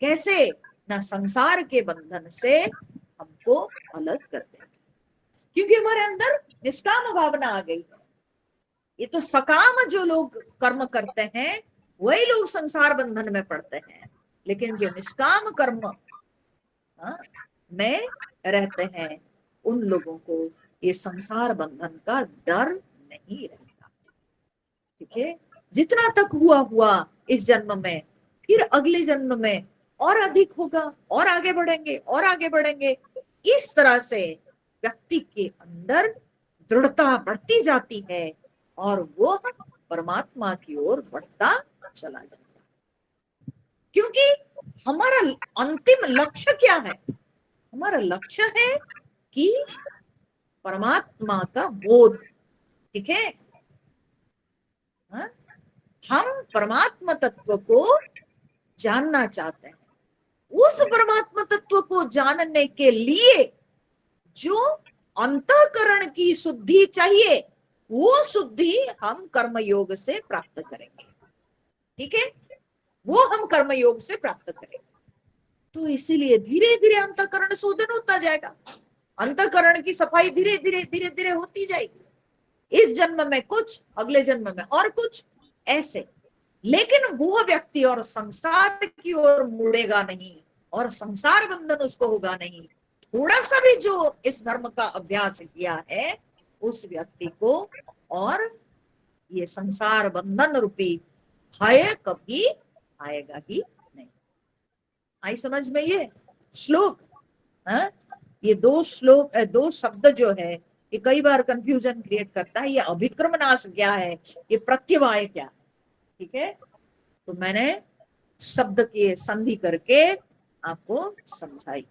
S1: कैसे? ना संसार के बंधन से हमको अलग कर देती है, क्योंकि हमारे अंदर निष्काम भावना आ गई है। ये तो सकाम जो लोग कर्म करते हैं वही लोग संसार बंधन में पड़ते हैं, लेकिन जो निष्काम कर्म में रहते हैं उन लोगों को ये संसार बंधन का डर नहीं रहता। ठीक है, जितना तक हुआ हुआ इस जन्म में, फिर अगले जन्म में और अधिक होगा, और आगे बढ़ेंगे और आगे बढ़ेंगे। इस तरह से व्यक्ति के अंदर दृढ़ता बढ़ती जाती है और वो परमात्मा की ओर बढ़ता चला जाता है। क्योंकि हमारा अंतिम लक्ष्य क्या है? हमारा लक्ष्य है कि परमात्मा का बोध। ठीक है, हम परमात्मा तत्व को जानना चाहते हैं। उस परमात्मा तत्व को जानने के लिए जो अंतःकरण की शुद्धि चाहिए, वो शुद्धि हम कर्म योग से प्राप्त करेंगे। ठीक है, वो हम कर्मयोग से प्राप्त करेंगे। तो इसीलिए धीरे धीरे अंतःकरण शोधन होता जाएगा, अंतःकरण की सफाई धीरे धीरे धीरे धीरे होती जाएगी। इस जन्म में कुछ, अगले जन्म में और कुछ, ऐसे। लेकिन वो व्यक्ति और संसार की ओर मुड़ेगा नहीं, और संसार बंधन उसको होगा नहीं। थोड़ा सा भी जो इस धर्म का अभ्यास किया है उस व्यक्ति को और ये संसार बंधन रूपी भय कभी आएगा ही नहीं। आई समझ में ये श्लोक? हाँ, ये दो श्लोक, दो शब्द जो है ये कई बार कंफ्यूजन क्रिएट करता है। ये अभिक्रमनाश क्या है, ये प्रत्यवाय क्या है? ठीक है, तो मैंने शब्द की संधि करके आपको समझाई।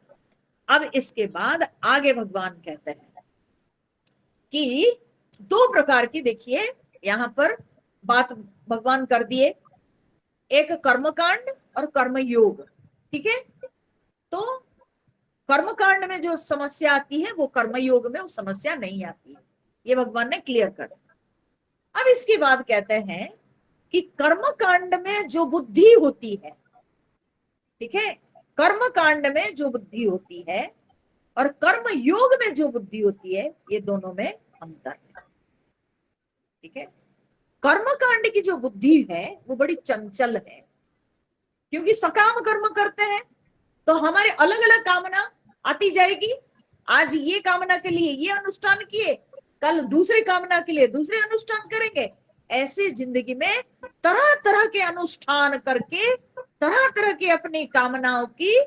S1: अब इसके बाद आगे भगवान कहते हैं कि दो प्रकार की, देखिए यहां पर बात भगवान कर दिए, एक कर्मकांड और कर्मयोग। ठीक है, तो कर्मकांड में जो समस्या आती है वो कर्मयोग में वो समस्या नहीं आती है, ये भगवान ने क्लियर कर दिया। अब इसके बाद कहते हैं कि कर्मकांड में जो बुद्धि होती है, ठीक है, कर्मकांड में जो बुद्धि होती है और कर्म योग में जो बुद्धि होती है, ये दोनों में अंतर है। ठीक है, कर्मकांड की जो बुद्धि है वो बड़ी चंचल है, क्योंकि सकाम कर्म करते हैं तो हमारे अलग अलग कामना आती जाएगी। आज ये कामना के लिए ये अनुष्ठान किए, कल दूसरी कामना के लिए दूसरे अनुष्ठान करेंगे। ऐसे जिंदगी में तरह तरह के अनुष्ठान करके तरह तरह की अपनी कामनाओं की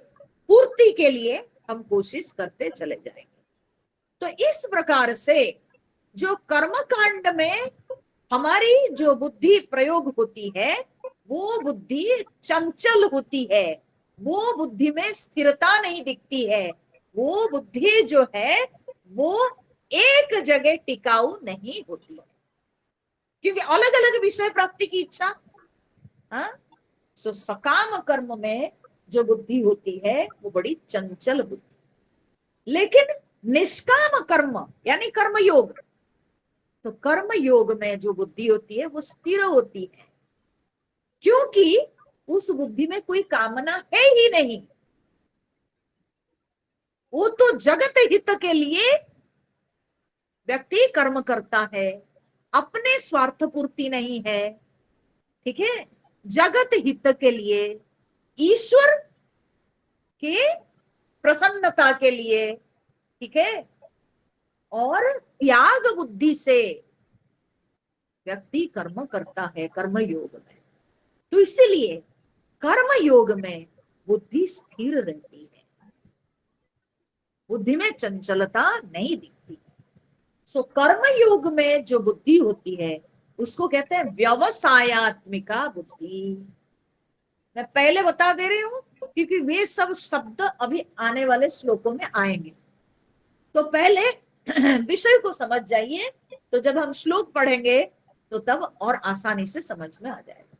S1: पूर्ति के लिए हम कोशिश करते चले जाएंगे। तो इस प्रकार से जो कर्मकांड में हमारी जो बुद्धि प्रयोग होती है वो बुद्धि चंचल होती है, वो बुद्धि में स्थिरता नहीं दिखती है, वो बुद्धि जो है वो एक जगह टिकाऊ नहीं होती है, क्योंकि अलग अलग विषय प्राप्ति की इच्छा। हाँ, सो सकाम कर्म में जो बुद्धि होती है वो बड़ी चंचल बुद्धि। लेकिन निष्काम कर्म यानी कर्मयोग, तो कर्म योग में जो बुद्धि होती है वो स्थिर होती है, क्योंकि उस बुद्धि में कोई कामना है ही नहीं। वो तो जगत हित के लिए व्यक्ति कर्म करता है, अपने स्वार्थ पूर्ति नहीं है। ठीक है, जगत हित के लिए, ईश्वर के प्रसन्नता के लिए। ठीक है, और त्याग बुद्धि से व्यक्ति कर्म करता है कर्म योग में। तो इसीलिए कर्म योग में बुद्धि स्थिर रहती है, बुद्धि में चंचलता नहीं दिखती। सो कर्म योग में जो बुद्धि होती है उसको कहते हैं व्यवसायत्मिका बुद्धि। मैं पहले बता दे रही हूं क्योंकि वे सब शब्द अभी आने वाले श्लोकों में आएंगे, तो पहले विषय को समझ जाइए, तो जब हम श्लोक पढ़ेंगे तो तब और आसानी से समझ में आ जाएगा।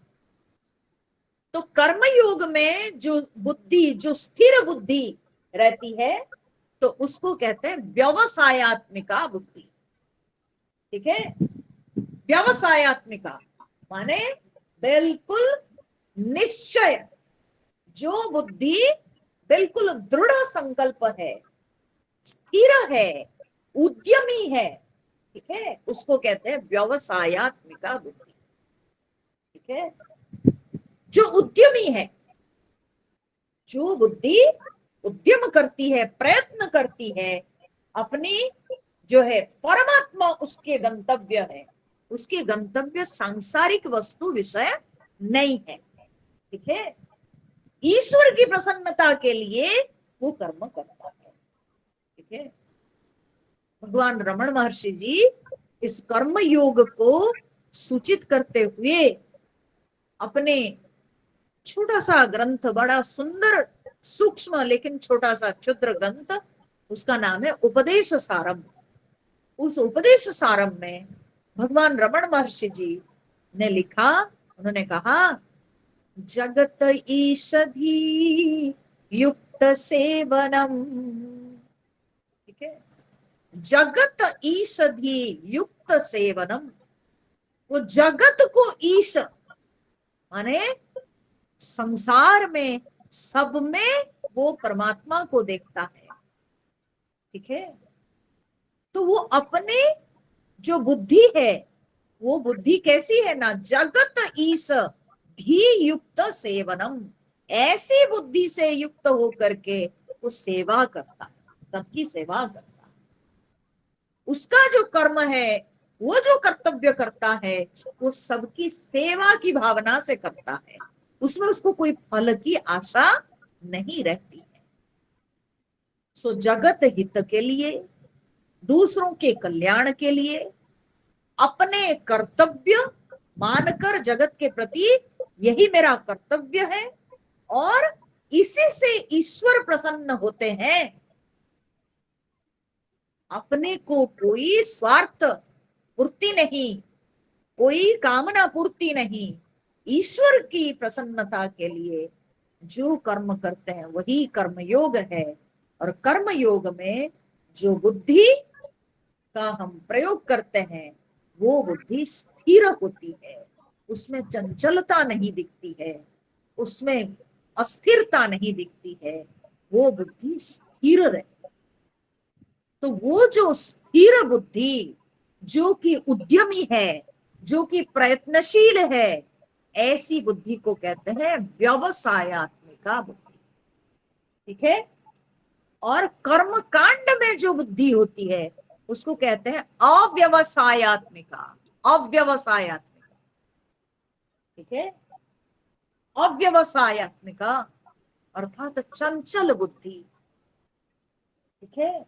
S1: तो कर्मयोग में जो बुद्धि, जो स्थिर बुद्धि रहती है तो उसको कहते हैं व्यवसायत्मिका बुद्धि। ठीक है, व्यवसायत्मिका माने बिल्कुल निश्चय, जो बुद्धि बिल्कुल दृढ़ संकल्प है, स्थिर है, उद्यमी है। ठीक है, उसको कहते हैं व्यवसायत्मिका बुद्धि। ठीक है, जो उद्यमी है, जो बुद्धि उद्यम करती है, प्रयत्न करती है, अपनी जो है परमात्मा उसके गंतव्य है, उसके गंतव्य सांसारिक वस्तु विषय नहीं है। ठीक है, ईश्वर की प्रसन्नता के लिए वो कर्म करता है। ठीक है, भगवान रमण महर्षि जी इस कर्म योग को सूचित करते हुए अपने छोटा सा ग्रंथ, बड़ा सुंदर सूक्ष्म लेकिन छोटा सा क्षुद्र ग्रंथ, उसका नाम है उपदेश सारम। उस उपदेश सारम में भगवान रमण महर्षि जी ने लिखा, उन्होंने कहा जगत ईषधि युक्त सेवनम। ठीक है, जगत ईषधि युक्त सेवनम, वो जगत को ईश माने संसार में सब में वो परमात्मा को देखता है। ठीक है, तो वो अपने जो बुद्धि है, वो बुद्धि कैसी है ना, जगत ईश धी युक्त सेवनम, ऐसी बुद्धि से युक्त होकर के वो सेवा करता है, सबकी सेवा करता है। उसका जो कर्म है, वो जो कर्तव्य करता है, वो सबकी सेवा की भावना से करता है, उसमें उसको कोई फल की आशा नहीं रहती है। सो जगत हित के लिए, दूसरों के कल्याण के लिए अपने कर्तव्य मानकर जगत के प्रति यही मेरा कर्तव्य है, और इसी से ईश्वर प्रसन्न होते हैं। अपने को कोई स्वार्थ पूर्ति नहीं, कोई कामना पूर्ति नहीं, ईश्वर की प्रसन्नता के लिए जो कर्म करते हैं वही कर्मयोग है। और कर्मयोग में जो बुद्धि का हम प्रयोग करते हैं वो बुद्धि स्थिर होती है, उसमें चंचलता नहीं दिखती है, उसमें अस्थिरता नहीं दिखती है, वो बुद्धि स्थिर रहे। तो वो जो स्थिर बुद्धि, जो कि उद्यमी है, जो कि प्रयत्नशील है, ऐसी बुद्धि को कहते हैं व्यवसायत्मिका बुद्धि। ठीक है, और कर्म कांड में जो बुद्धि होती है उसको कहते हैं अव्यवसायत्मिका, अव्यवसायत्मिका। ठीक है, अव्यवसायत्मिका अर्थात चंचल बुद्धि। ठीक है,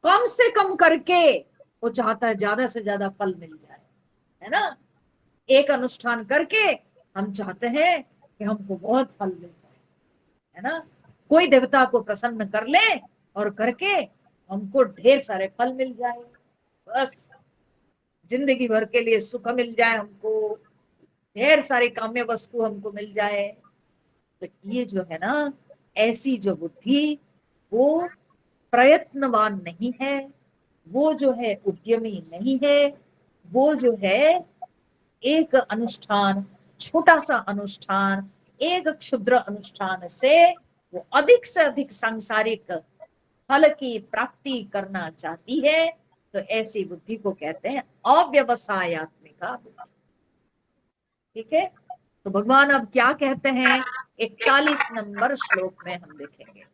S1: कम से कम करके वो चाहता है ज्यादा से ज्यादा फल मिल जाए, है ना। एक अनुष्ठान करके हम चाहते हैं कि हमको बहुत फल मिल जाए, है ना। कोई देवता को प्रसन्न कर ले और करके हमको ढेर सारे फल मिल जाए, बस जिंदगी भर के लिए सुख मिल जाए, हमको ढेर सारी काम्य वस्तु हमको मिल जाए। तो ये जो है ना, ऐसी जो बुद्धि वो प्रयत्नवान नहीं है, वो जो है उद्यमी नहीं है, वो जो है एक अनुष्ठान, छोटा सा अनुष्ठान, एक क्षुद्र अनुष्ठान से वो अधिक से अधिक सांसारिक फल की प्राप्ति करना चाहती है। तो ऐसी बुद्धि को कहते हैं अव्यवसायत्मिका बुद्धि। ठीक है, तो भगवान अब क्या कहते हैं 41 नंबर श्लोक में हम देखेंगे।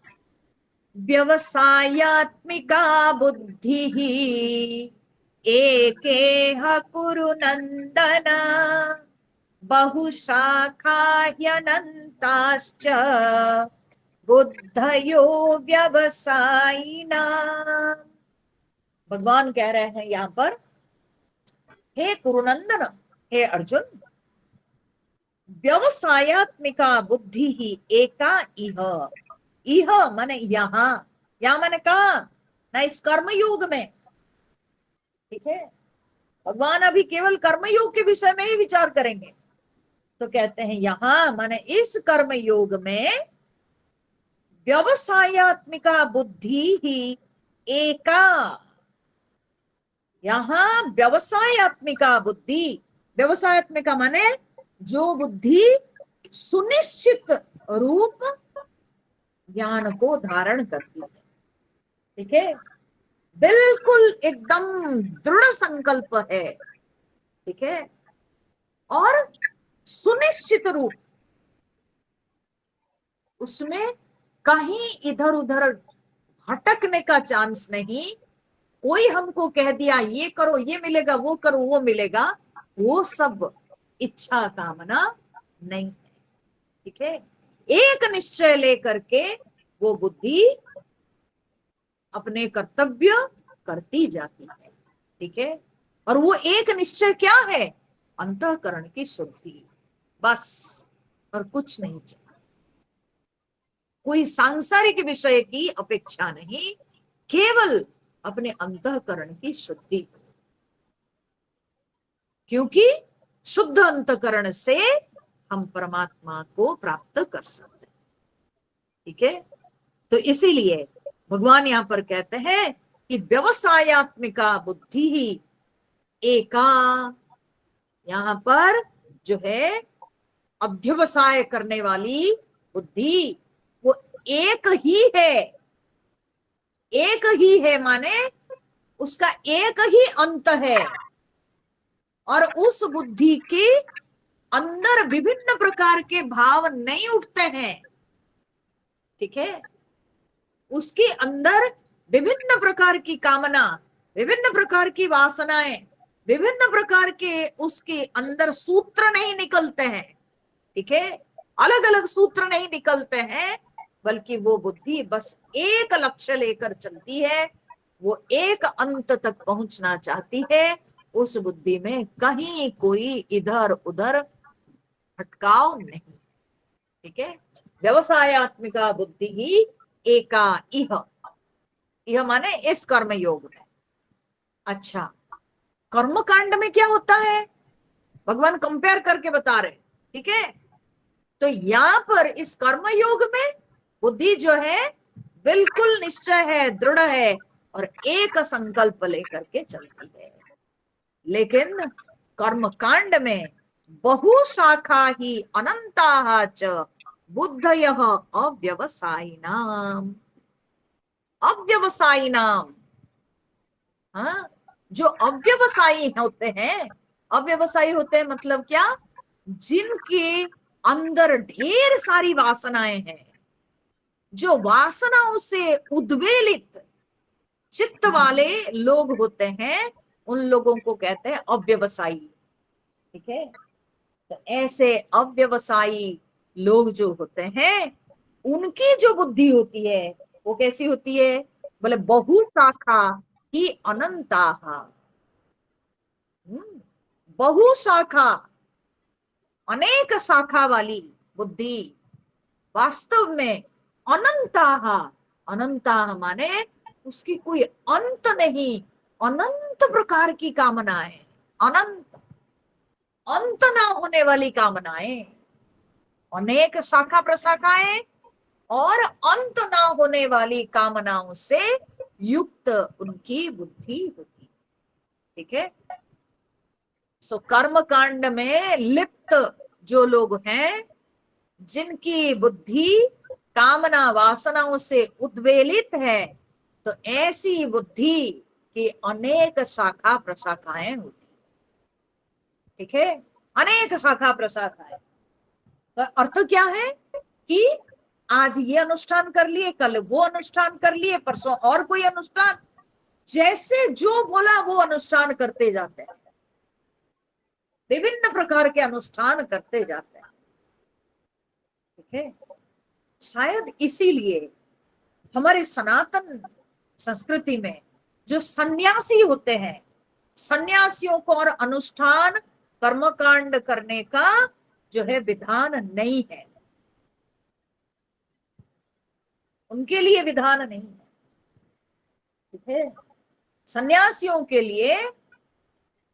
S1: व्यवसायत्मिका बुद्धि एकेह कुरु नंदन, बहुशाखा ह्यनन्ताश्च बुद्धयो व्यवसायिना। भगवान कह रहे हैं यहाँ पर, हे कुरुनंदन, हे अर्जुन, व्यवसायत्मिका बुद्धि ही एका इह, इह माने यहाँ, यहाँ माने कहा ना, इस कर्मयोग में। ठीक है, भगवान अभी केवल कर्मयोग के विषय में ही विचार करेंगे। तो कहते हैं यहाँ माने इस कर्मयोग में व्यवसायत्मिका बुद्धि ही एका, यहाँ व्यवसायत्मिका बुद्धि, व्यवसायत्मिका माने जो बुद्धि सुनिश्चित रूप ज्ञान को धारण करती है। ठीक है, बिल्कुल एकदम दृढ़ संकल्प है। ठीक है, और सुनिश्चित रूप, उसमें कहीं इधर उधर भटकने का चांस नहीं। कोई हमको कह दिया ये करो ये मिलेगा, वो करो वो मिलेगा, वो सब इच्छा कामना नहीं है। ठीक है, एक निश्चय लेकर के वो बुद्धि अपने कर्तव्य करती जाती है। ठीक है, और वो एक निश्चय क्या है, अंतःकरण की शुद्धि, बस, और कुछ नहीं चाहिए। कोई सांसारिक विषय की अपेक्षा नहीं, केवल अपने अंतःकरण की शुद्धि, क्योंकि शुद्ध अंतःकरण से हम परमात्मा को प्राप्त कर सकते हैं। ठीक है, तो इसीलिए भगवान यहाँ पर कहते हैं कि व्यवसायत्मिका बुद्धि ही एका, यहाँ पर जो है अध्यवसाय करने वाली बुद्धि वो एक ही है। एक ही है माने उसका एक ही अंत है, और उस बुद्धि के अंदर विभिन्न प्रकार के भाव नहीं उठते हैं। ठीक है, उसके अंदर विभिन्न प्रकार की कामना, विभिन्न प्रकार की वासनाएं, विभिन्न प्रकार के उसके अंदर सूत्र नहीं निकलते हैं। ठीक है, अलग अलग सूत्र नहीं निकलते हैं, बल्कि वो बुद्धि बस एक लक्ष्य लेकर चलती है, वो एक अंत तक पहुंचना चाहती है। उस बुद्धि में कहीं कोई इधर उधर भटकाव नहीं। ठीक है, व्यवसायत्मिका बुद्धि ही एका इह माने इस कर्म योग में। अच्छा, कर्म कांड में क्या होता है भगवान कंपेयर करके बता रहे। ठीक है, तो यहां पर इस कर्म योग में बुद्धि जो है बिल्कुल निश्चय है, दृढ़ है, और एक संकल्प लेकर के चलती है। लेकिन कर्म कांड में बहु शाखा ही अनंता च बुद्धयः अव्यवसायिनाम। अव्यवसायिनाम, हाँ, जो अव्यवसायी होते हैं, अव्यवसायी होते हैं मतलब क्या, जिनके अंदर ढेर सारी वासनाएं हैं, जो वासनाओं से उद्वेलित चित्त वाले लोग होते हैं, उन लोगों को कहते हैं अव्यवसायी। ठीक है, तो ऐसे अव्यवसायी लोग जो होते हैं, उनकी जो बुद्धि होती है वो कैसी होती है, बोले बहु शाखा ही अनंता। बहु शाखा, अनेक शाखा वाली बुद्धि वास्तव में अनंता। अनंता माने उसकी कोई अंत नहीं, अनंत प्रकार की कामनाएं, अनंत, अंत ना होने वाली कामनाएं, अनेक शाखा प्रशाखाएं और अंत ना होने वाली कामनाओं से युक्त उनकी बुद्धि होती। ठीक है, सो कर्म कांड में लिप्त जो लोग हैं, जिनकी बुद्धि कामना वासनाओं से उद्वेलित है, तो ऐसी बुद्धि की अनेक शाखा प्रशाखाएं होती। ठीक है, अनेक शाखा प्रशाखाएं। तो अर्थ क्या है कि आज ये अनुष्ठान कर लिए, कल वो अनुष्ठान कर लिए, परसों और कोई अनुष्ठान, जैसे जो बोला वो अनुष्ठान करते जाते हैं, विभिन्न प्रकार के अनुष्ठान करते जाते हैं। ठीक है, शायद इसीलिए हमारे सनातन संस्कृति में जो सन्यासी होते हैं, सन्यासियों को और अनुष्ठान कर्मकांड करने का जो है विधान नहीं है, उनके लिए विधान नहीं है। ठीक है, सन्यासियों के लिए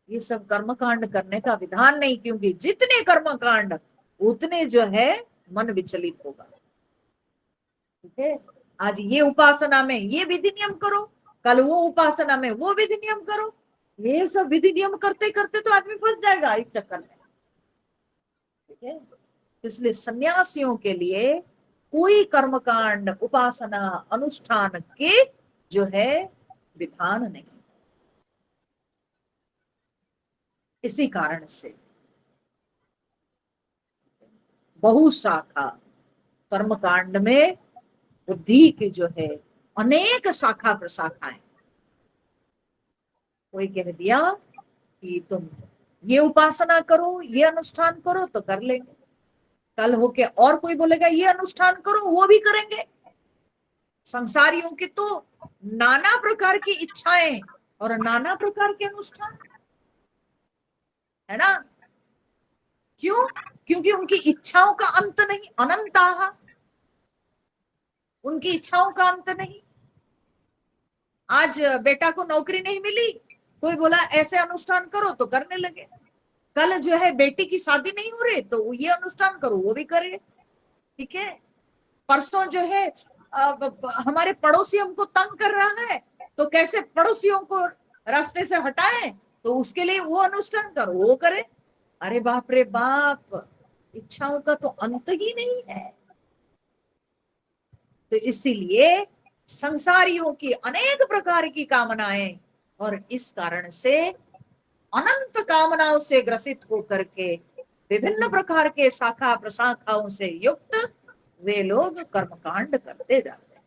S1: ये सब कर्मकांड करने का विधान नहीं, क्योंकि जितने कर्मकांड उतने जो है मन विचलित होगा। ठीक है, आज ये उपासना में ये विधि नियम करो, कल वो उपासना में वो विधि नियम करो, ये सब विधि नियम करते करते तो आदमी फंस जाएगा इस चक्कर में। ठीक है, इसलिए सन्यासियों के लिए कोई कर्मकांड उपासना अनुष्ठान के जो है विधान नहीं। इसी कारण से बहुशाखा कर्मकांड में बुद्धि की जो है अनेक शाखा प्रशाखाएं। कोई कह दिया कि तुम ये उपासना करो, ये अनुष्ठान करो, तो कर लेंगे। कल होके और कोई बोलेगा ये अनुष्ठान करो, वो भी करेंगे। संसारियों की तो नाना प्रकार की इच्छाएं और नाना प्रकार के अनुष्ठान है ना। क्यों? क्योंकि उनकी इच्छाओं का अंत नहीं, अनंता, उनकी इच्छाओं का अंत नहीं। आज बेटा को नौकरी नहीं मिली, कोई बोला ऐसे अनुष्ठान करो तो करने लगे। कल जो है बेटी की शादी नहीं हो रही, तो ये अनुष्ठान करो, वो भी करे। ठीक है, परसों जो है हमारे पड़ोसी हमको तंग कर रहा है, तो कैसे पड़ोसियों को रास्ते से हटाएं, तो उसके लिए वो अनुष्ठान करो, वो करे। अरे बाप रे बाप, इच्छाओं का तो अंत ही नहीं है। तो इसीलिए संसारियों की अनेक प्रकार की कामनाएं, और इस कारण से अनंत कामनाओं से ग्रसित होकर के विभिन्न प्रकार के शाखा प्रशाखाओं से युक्त वे लोग कर्मकांड करते जाते हैं।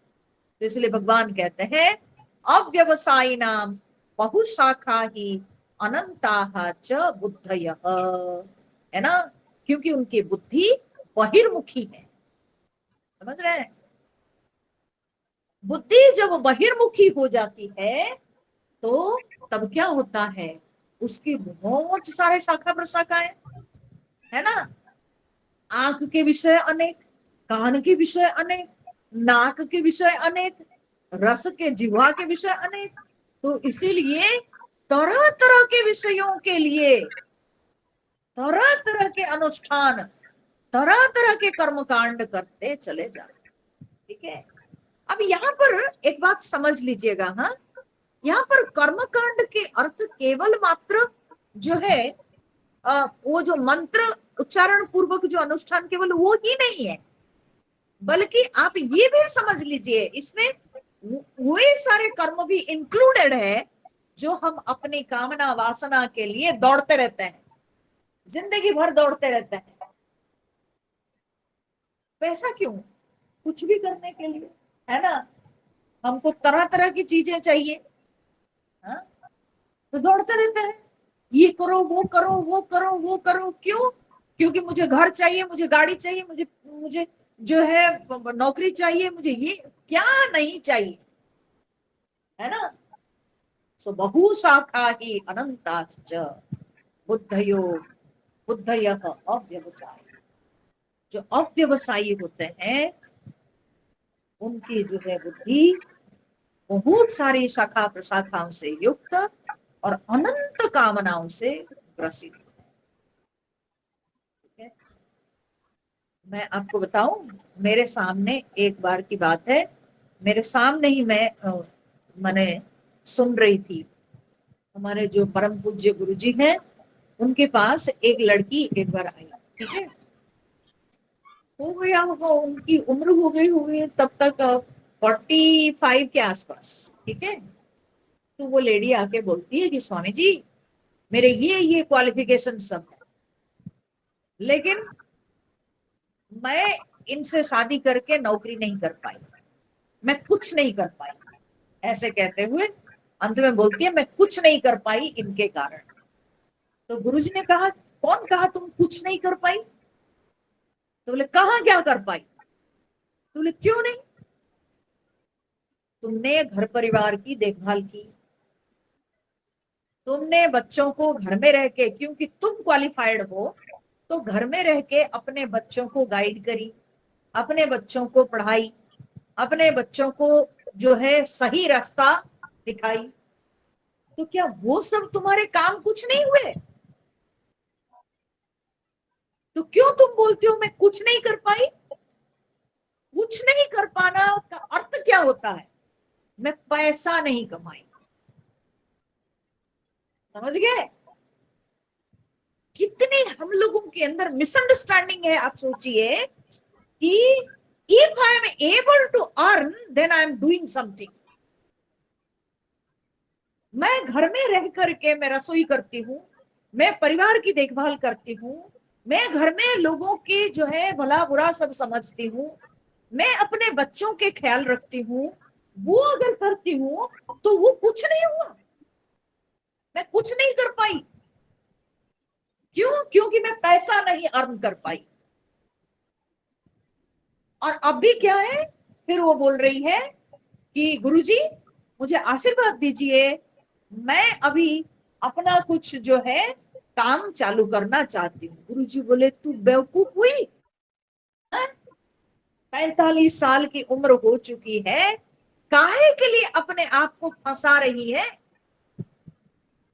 S1: तो इसलिए भगवान कहते हैं अव्यवसायी नाम बहुशाखा ही अनंता च बुद्धयः, है ना, क्योंकि उनकी बुद्धि बहिर्मुखी है। समझ रहे हैं? बुद्धि जब बहिर्मुखी हो जाती है तो तब क्या होता है, उसकी बहुत सारे शाखा प्रशाखाएं, है ना, आंख के विषय अनेक, कान के विषय अनेक, नाक के विषय अनेक, रस के जिह्वा के विषय अनेक। तो इसीलिए तरह तरह के विषयों के लिए तरह तरह के अनुष्ठान, तरह तरह के कर्मकांड करते चले जाते। ठीक है, अब यहाँ पर एक बात समझ लीजिएगा। हाँ, यहाँ पर कर्मकांड के अर्थ केवल मात्र जो है वो जो मंत्र उच्चारण पूर्वक जो अनुष्ठान केवल वो ही नहीं है, बल्कि आप ये भी समझ लीजिए इसमें वही सारे कर्म भी इंक्लूडेड है जो हम अपनी कामना वासना के लिए दौड़ते रहते हैं, जिंदगी भर दौड़ते रहते हैं। पैसा क्यों, कुछ भी करने के लिए, है ना, हमको तरह तरह की चीजें चाहिए। हाँ, तो दौड़ते रहते हैं, ये करो वो करो वो करो वो करो। क्यों? क्योंकि मुझे घर चाहिए, मुझे गाड़ी चाहिए, मुझे मुझे जो है नौकरी चाहिए, मुझे ये क्या नहीं चाहिए, है ना। सो बहुशाखा ही अनंताश्च बुद्धयो बुद्धयः अव्यवसायी। जो अव्यवसायी होते हैं उनकी जो है बुद्धि बहुत सारी शाखा प्रशाखाओं से युक्त और अनंत कामनाओं से ग्रसित। ठीक है, मैं आपको बताऊं, मेरे सामने एक बार की बात है, मेरे सामने ही मैंने सुन रही थी, हमारे जो परम पूज्य गुरुजी हैं उनके पास एक लड़की एक बार आई। ठीक है, हो गया होगा, उनकी उम्र हो गई तब तक 45 के आसपास। ठीक है, तो वो लेडी आके बोलती है कि स्वामी जी मेरे ये क्वालिफिकेशन सब है, लेकिन मैं इनसे शादी करके नौकरी नहीं कर पाई, मैं कुछ नहीं कर पाई। ऐसे कहते हुए अंत में बोलती है मैं कुछ नहीं कर पाई इनके कारण। तो गुरुजी ने कहा कौन कहा तुम कुछ नहीं कर पाई? तो बोले कहाँ क्या कर पाई? तो बोले क्यों नहीं, तुमने घर परिवार की देखभाल की, तुमने बच्चों को घर में रह के, क्योंकि तुम क्वालिफाइड हो, तो घर में रह के अपने बच्चों को गाइड करी, अपने बच्चों को पढ़ाई, अपने बच्चों को जो है सही रास्ता दिखाई। तो क्या वो सब तुम्हारे काम कुछ नहीं हुए? तो क्यों तुम बोलते हो मैं कुछ नहीं कर पाई? कुछ नहीं कर पाना का अर्थ क्या होता है? मैं पैसा नहीं कमाई। समझ गए? कितने हम लोगों के अंदर मिसअंडरस्टैंडिंग है। आप सोचिए कि if I am able to earn then I am doing something. मैं घर में रह करके मैं रसोई करती हूँ, मैं परिवार की देखभाल करती हूँ, मैं घर में लोगों की जो है भला बुरा सब समझती हूँ, मैं अपने बच्चों के ख्याल रखती हूँ, वो अगर करती हूँ तो वो कुछ नहीं हुआ, मैं कुछ नहीं कर पाई। क्यों? क्योंकि मैं पैसा नहीं अर्न कर पाई। और अब भी क्या है, फिर वो बोल रही है कि गुरुजी मुझे आशीर्वाद दीजिए, मैं अभी अपना कुछ जो है काम चालू करना चाहती हूँ। गुरुजी बोले तू बेवकूफ हुई, 45 साल की उम्र हो चुकी है, काहे के लिए अपने आप को फंसा रही है?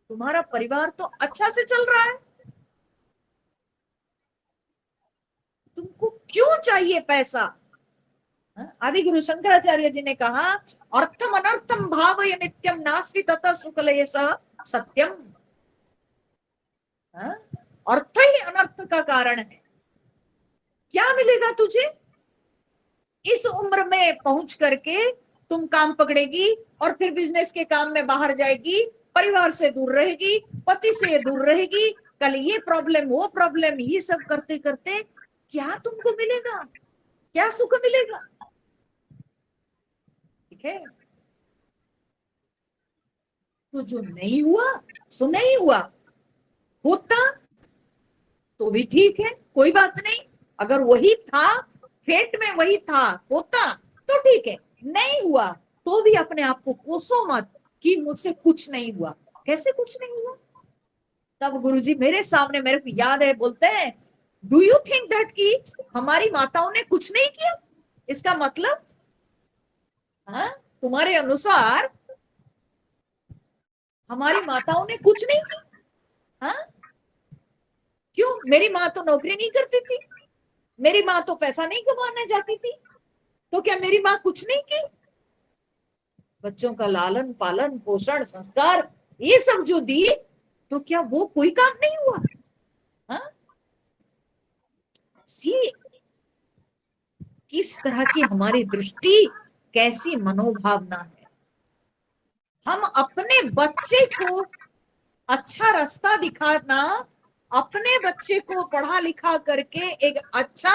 S1: तुम्हारा परिवार तो अच्छा से चल रहा है, तुमको क्यों चाहिए पैसा? आदि गुरु शंकराचार्य जी ने कहा अर्थम अनर्थम भावय नित्यम नास्ति ततः सुखलेश सत्यम। अर्थ ही अनर्थ का कारण है। क्या मिलेगा तुझे? इस उम्र में पहुंच करके तुम काम पकड़ेगी और फिर बिजनेस के काम में बाहर जाएगी, परिवार से दूर रहेगी, पति से दूर रहेगी, कल ये प्रॉब्लम वो प्रॉब्लम, ये सब करते करते क्या तुमको मिलेगा? क्या सुख मिलेगा? ठीक है, तो जो नहीं हुआ सो नहीं हुआ, होता तो भी ठीक है, कोई बात नहीं। अगर वही था, फेट में वही था, होता तो ठीक है, नहीं हुआ तो भी अपने आप को कोसो मत कि मुझसे कुछ नहीं हुआ। कैसे कुछ नहीं हुआ? तब गुरुजी मेरे सामने, मेरे को याद है, बोलते हैं, डू यू थिंक दैट कि हमारी माताओं ने कुछ नहीं किया? इसका मतलब, हाँ, तुम्हारे अनुसार हमारी माताओं ने कुछ नहीं किया? हाँ, क्यों? मेरी माँ तो नौकरी नहीं करती थी, मेरी माँ तो पैसा नहीं कमाने जाती थी, तो क्या मेरी माँ कुछ नहीं की? बच्चों का लालन पालन पोषण संस्कार ये सब जो दी, तो क्या वो कोई काम नहीं हुआ? हाँ, सी, किस तरह की हमारी दृष्टि, कैसी मनोभावना है। हम अपने बच्चे को अच्छा रास्ता दिखाना, अपने बच्चे को पढ़ा लिखा करके एक अच्छा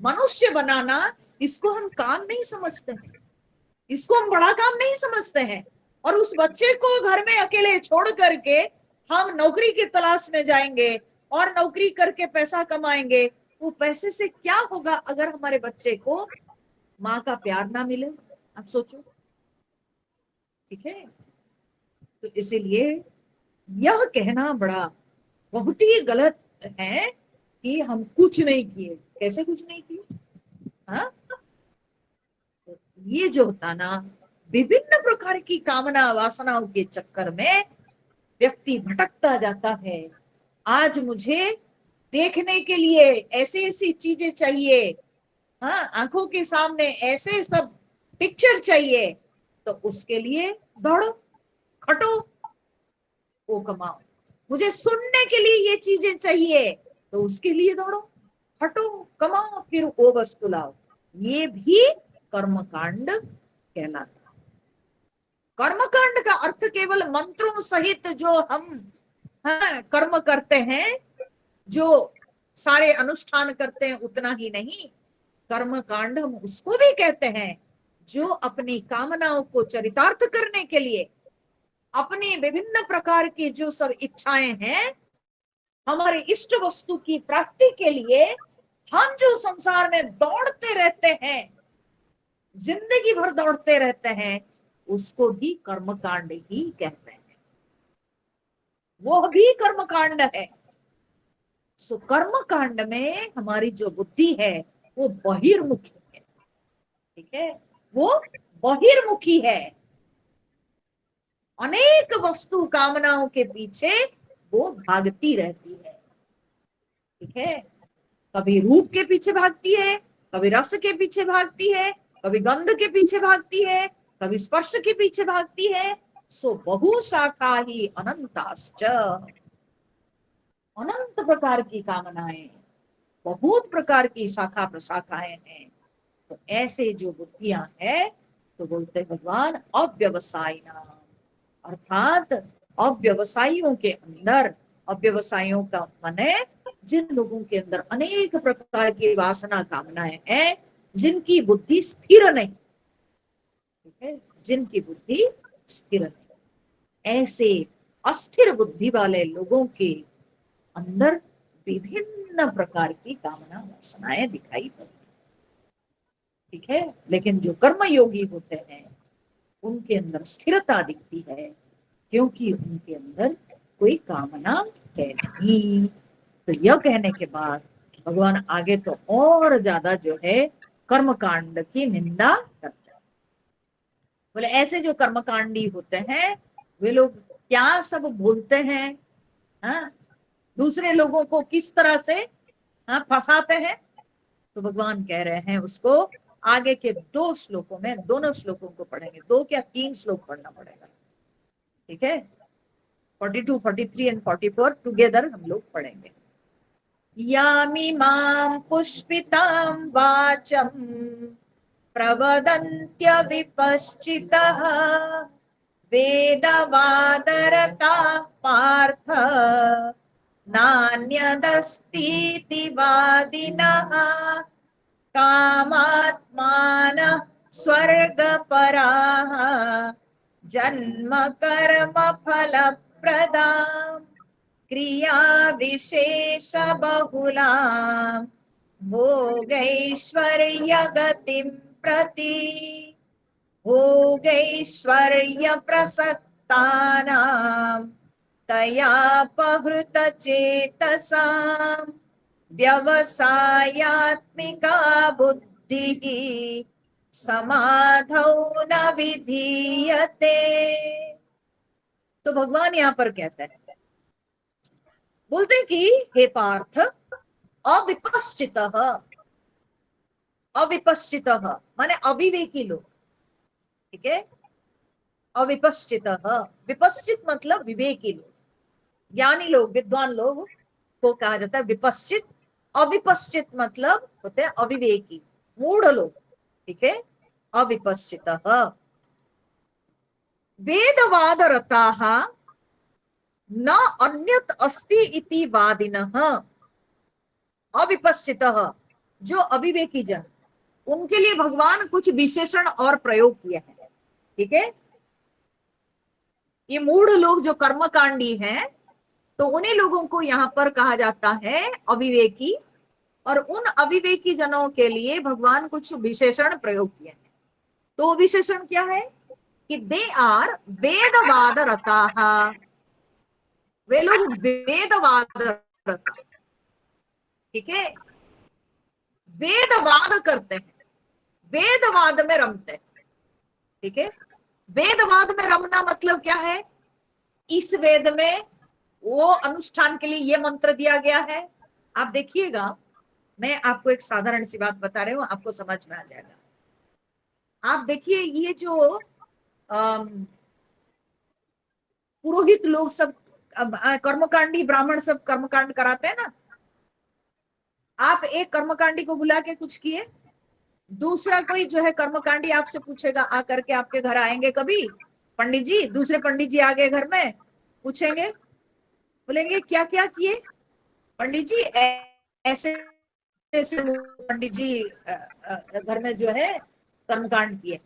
S1: मनुष्य बनाना, इसको हम काम नहीं समझते हैं, इसको हम बड़ा काम नहीं समझते हैं। और उस बच्चे को घर में अकेले छोड़ करके हम नौकरी की तलाश में जाएंगे और नौकरी करके पैसा कमाएंगे। वो पैसे से क्या होगा अगर हमारे बच्चे को माँ का प्यार ना मिले? आप सोचो। ठीक है, तो इसीलिए यह कहना बड़ा बहुत ही गलत है कि हम कुछ नहीं किए। कैसे कुछ नहीं किए? हाँ, तो ये जो होता ना, विभिन्न प्रकार की कामना वासनाओं के चक्कर में व्यक्ति भटकता जाता है। आज मुझे देखने के लिए ऐसी ऐसी चीजें चाहिए, हाँ, आंखों के सामने ऐसे सब पिक्चर चाहिए, तो उसके लिए दौड़ो, खटो, वो कमाओ। मुझे सुनने के लिए ये चीजें चाहिए, तो उसके लिए दौड़ो, खटो, कमाओ, फिर वो वस्तु लाओ। ये भी कर्मकांड कहलाता। कर्मकांड का अर्थ केवल मंत्रों सहित जो हम, हाँ, कर्म करते हैं, जो सारे अनुष्ठान करते हैं, उतना ही नहीं। कर्म कांड हम उसको भी कहते हैं जो अपनी कामनाओं को चरितार्थ करने के लिए, अपनी विभिन्न प्रकार की जो सब इच्छाएं हैं, हमारे इष्ट वस्तु की प्राप्ति के लिए हम जो संसार में दौड़ते रहते हैं, जिंदगी भर दौड़ते रहते हैं, उसको भी कर्मकांड ही कहते हैं। वो भी कर्मकांड है। सो कर्म कांड में हमारी जो बुद्धि है वो बहिर्मुखी है। ठीक है, वो बहिर्मुखी है। अनेक वस्तु कामनाओं के पीछे वो भागती रहती है। ठीक है, कभी रूप के पीछे भागती है, कभी रस के पीछे भागती है, कभी गंध के पीछे भागती है, कभी स्पर्श के पीछे भागती है। सो बहु शाखा ही अनंताश्च, अनंत प्रकार की कामनाएं, बहुत प्रकार की शाखा प्रशाखाएं हैं। तो ऐसे जो बुद्धियां है, तो बोलते भगवान अव्यवसायी नाम, अर्थात अव्यवसायियों के अंदर, अव्यवसायियों का माने जिन लोगों के अंदर अनेक प्रकार की वासना कामनाएं हैं, जिनकी बुद्धि स्थिर नहीं। ठीक है, जिनकी बुद्धि स्थिर नहीं, ऐसे अस्थिर बुद्धि वाले लोगों के अंदर विभिन्न प्रकार की कामना वासनाएं दिखाई पड़ती। ठीक है, लेकिन जो कर्म योगी होते हैं उनके अंदर स्थिरता दिखती है, क्योंकि उनके अंदर कोई कामना है नहीं। तो यह कहने के बाद भगवान आगे तो और ज्यादा जो है कर्मकांड की निंदा करते हैं। बोले ऐसे जो कर्मकांडी होते हैं वे लोग क्या सब भूलते हैं, हाँ, दूसरे लोगों को किस तरह से, हाँ, फंसाते हैं। तो भगवान कह रहे हैं उसको आगे के 2 श्लोकों में, दोनों श्लोकों को पढ़ेंगे, 2 क्या 3 श्लोक पढ़ना पड़ेगा। ठीक है, 42, 43 एंड 44 टुगेदर हम लोग पढ़ेंगे। यामिमां पुष्पितां वाचं प्रवदन्त्य विपश्चितः वेदवादरता पार्थ नान्यदस्तीति वादिनः कामात्मानः स्वर्गपराः जन्म कर्म फलप्रदाम् क्रिया विशेष बहुलां भोगैश्वर्य गतिं प्रति भोगैश्वर्य प्रसक्तानां तयापहृत चेतसां व्यवसायात्मिका बुद्धिः समाधौ न विधीयते। तो भगवान यहाँ पर कहते हैं, बोलते हैं कि हे पार्थ, अविपश्चितः, अविपश्चितः माने अविवेकी लोग, ठीक है। अविपश्चितः, विपश्चित मतलब विवेकी लोग, ज्ञानी लोग, विद्वान लोग को कहा जाता है विपश्चित। अविपश्चित मतलब होते हैं अविवेकी, मूढ़ लोग, ठीक है। अविपश्चितः वेदवाद रताः न अन्यत अस्ति इति वादिनः। अविपश्चितः जो अविवेकी जन, उनके लिए भगवान कुछ विशेषण और प्रयोग किए हैं, ठीक है। ये मूढ़ लोग जो कर्मकांडी हैं, तो उन्हीं लोगों को यहाँ पर कहा जाता है अविवेकी, और उन अविवेकी जनों के लिए भगवान कुछ विशेषण प्रयोग किए हैं। तो विशेषण क्या है कि दे आर वेदवाद रताः, वे लोग वेदवाद रता, ठीक है, वेदवाद करते हैं, वेदवाद में रमते हैं, ठीक है। वेदवाद में रमना मतलब क्या है, इस वेद में वो अनुष्ठान के लिए ये मंत्र दिया गया है। आप देखिएगा, मैं आपको एक साधारण सी बात बता रही हूँ, आपको समझ में आ जाएगा। आप देखिए, ये जो पुरोहित लोग सब कर्मकांडी ब्राह्मण सब कर्मकांड कराते हैं ना, आप एक कर्मकांडी को बुला के कुछ किए, दूसरा कोई जो है कर्मकांडी आपसे पूछेगा, आकर के आपके घर आएंगे कभी पंडित जी, दूसरे पंडित जी आ गए घर में, पूछेंगे, बोलेंगे क्या क्या किए पंडित जी, ऐसे ऐसे पंडित जी घर में जो है कर्मकांड किए।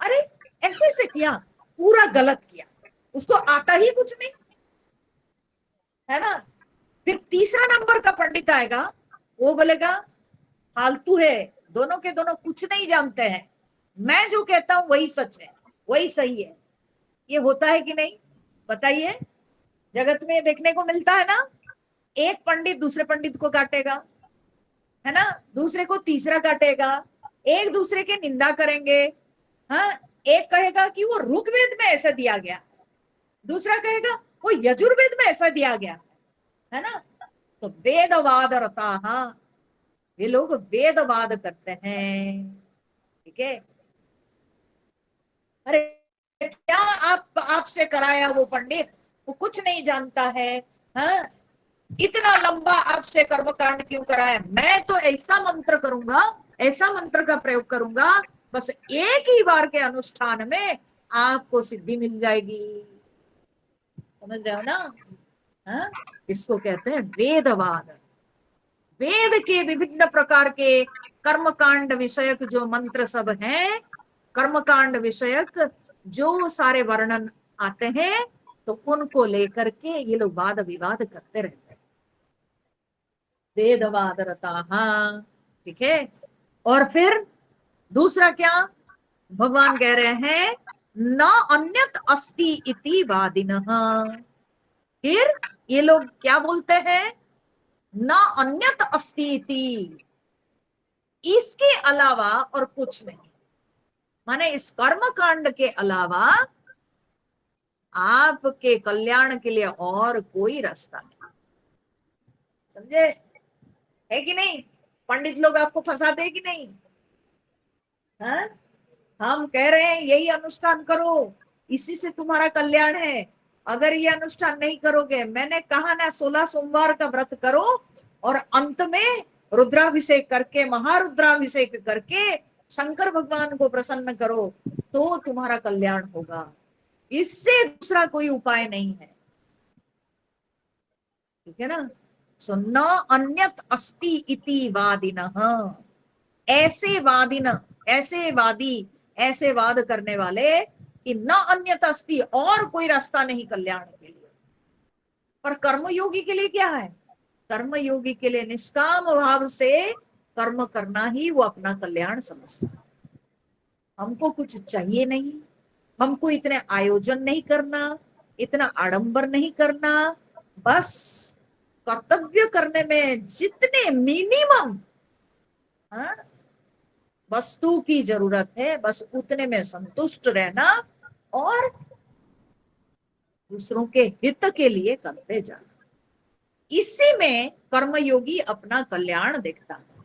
S1: अरे ऐसे ऐसे किया, पूरा गलत किया, उसको आता ही कुछ नहीं है ना। फिर तीसरा नंबर का पंडित आएगा, वो बोलेगा फालतू है, दोनों के दोनों कुछ नहीं जानते हैं, मैं जो कहता हूं वही सच है, वही सही है। ये होता है कि नहीं, बताइए। जगत में देखने को मिलता है ना, एक पंडित दूसरे पंडित को काटेगा, है ना, दूसरे को तीसरा काटेगा, एक दूसरे के निंदा करेंगे। हाँ, एक कहेगा कि वो ऋग्वेद में ऐसा दिया गया, दूसरा कहेगा वो यजुर्वेद में ऐसा दिया गया, है ना। तो वेदवाद रताः, ये लोग वेदवाद करते हैं, ठीक है। अरे क्या आपसे कराया वो पंडित, वो कुछ नहीं जानता है, हाँ, इतना लंबा आपसे कर्मकांड क्यों कराया, मैं तो ऐसा मंत्र करूंगा, ऐसा मंत्र का प्रयोग करूंगा, बस एक ही बार के अनुष्ठान में आपको सिद्धि मिल जाएगी। समझ रहे हो ना। हाँ, इसको कहते हैं वेदवाद। वेद के विभिन्न प्रकार के कर्मकांड विषयक जो मंत्र सब हैं, कर्मकांड विषयक जो सारे वर्णन आते हैं, तो उनको लेकर के ये लोग वाद विवाद करते रहते हैं। वेदवाद रताः, ठीक है। और फिर दूसरा क्या भगवान कह रहे हैं, न अन्यत अस्ति इति वादिनः। फिर ये लोग क्या बोलते हैं, न अन्यत अस्ति इति, इसके अलावा और कुछ नहीं, माने इस कर्म कांड के अलावा आपके कल्याण के लिए और कोई रास्ता नहीं। समझे, है कि नहीं। पंडित लोग आपको फंसाते कि नहीं। हाँ, हम कह रहे हैं यही अनुष्ठान करो, इसी से तुम्हारा कल्याण है, अगर ये अनुष्ठान नहीं करोगे, मैंने कहा ना 16 सोमवार का व्रत करो, और अंत में रुद्राभिषेक करके, महारुद्राभिषेक करके शंकर भगवान को प्रसन्न करो तो तुम्हारा कल्याण होगा। इससे दूसरा कोई उपाय नहीं है। ठीक है ना। सो न अन्यत अस्ति इति वादिनः, ऐसे वादिन, ऐसे वादी, ऐसे वाद करने वाले कि न अन्यत अस्ति, और कोई रास्ता नहीं कल्याण के लिए। पर कर्मयोगी के लिए क्या है? कर्मयोगी के लिए निष्काम भाव से कर्म करना ही वो अपना कल्याण समझता है। हमको कुछ चाहिए नहीं, हमको इतने आयोजन नहीं करना, इतना आडंबर नहीं करना, बस कर्तव्य करने में जितने मिनिमम वस्तु की जरूरत है बस उतने में संतुष्ट रहना और दूसरों के हित के लिए करते जाना। इसी में कर्मयोगी अपना कल्याण देखता है।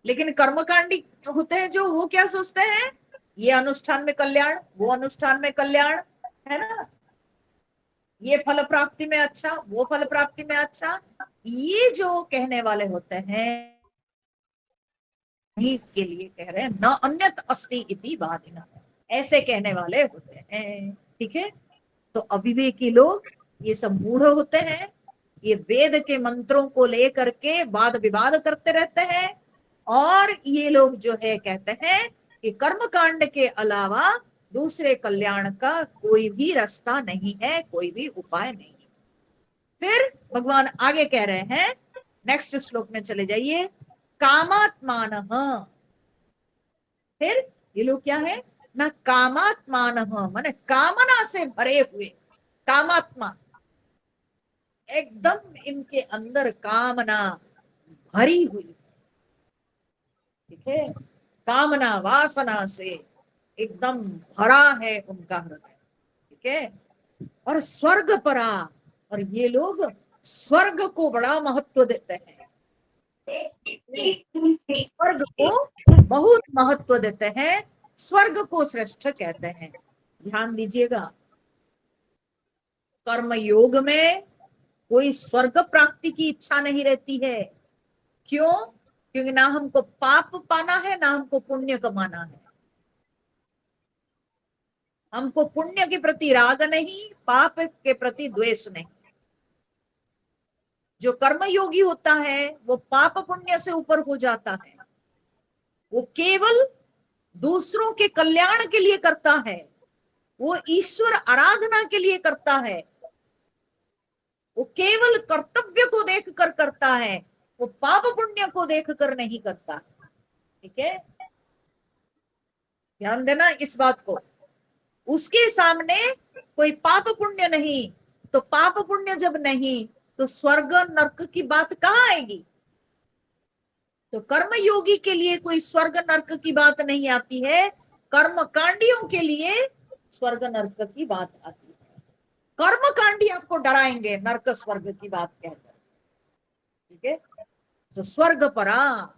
S1: लेकिन कर्मकांडी होते हैं जो, वो क्या सोचते हैं, ये अनुष्ठान में कल्याण, वो अनुष्ठान में कल्याण, है ना, ये फल प्राप्ति में अच्छा, वो फल प्राप्ति में अच्छा। ये जो कहने वाले होते हैं के लिए कह रहे हैं न अन्यत अस्ति इति वादिनः, ऐसे कहने वाले होते हैं। ठीक है। तो अविवेकी लोग ये सब मूढ़ होते हैं, ये वेद के मंत्रों को लेकर के वाद विवाद करते रहते हैं, और ये लोग जो है कहते हैं कि कर्म कांड के अलावा दूसरे कल्याण का कोई भी रास्ता नहीं है, कोई भी उपाय नहीं। फिर भगवान आगे कह रहे हैं, नेक्स्ट श्लोक में चले जाइए, कामात्मानः। फिर ये लोग क्या है ना, कामात्मानः माने कामना से भरे हुए, कामात्मा, एकदम इनके अंदर कामना भरी हुई। ठीक है। कामना वासना से एकदम भरा है उनका हृदय। ठीक है। और स्वर्ग परा, और ये लोग स्वर्ग को बड़ा महत्व देते हैं, स्वर्ग को बहुत महत्व देते हैं, स्वर्ग को श्रेष्ठ कहते हैं। ध्यान दीजिएगा, कर्म योग में कोई स्वर्ग प्राप्ति की इच्छा नहीं रहती है। क्यों? क्योंकि ना हमको पाप पाना है, ना हमको पुण्य कमाना है। हमको पुण्य के प्रति राग नहीं, पाप के प्रति द्वेष नहीं। जो कर्मयोगी होता है वो पाप पुण्य से ऊपर हो जाता है, वो केवल दूसरों के कल्याण के लिए करता है, वो ईश्वर आराधना के लिए करता है, वो केवल कर्तव्य को देखकर करता है, वो पाप पुण्य को देखकर नहीं करता। ठीक है। ध्यान देना इस बात को। उसके सामने कोई पाप पुण्य नहीं, तो पाप पुण्य जब नहीं तो स्वर्ग नरक की बात कहाँ आएगी? तो कर्मयोगी के लिए कोई स्वर्ग नरक की बात नहीं आती है, कर्म कांडियों के लिए स्वर्ग नरक की बात आती है। कर्म कांडी आपको डराएंगे नरक स्वर्ग की बात कहकर। ठीक है। तो स्वर्ग परा,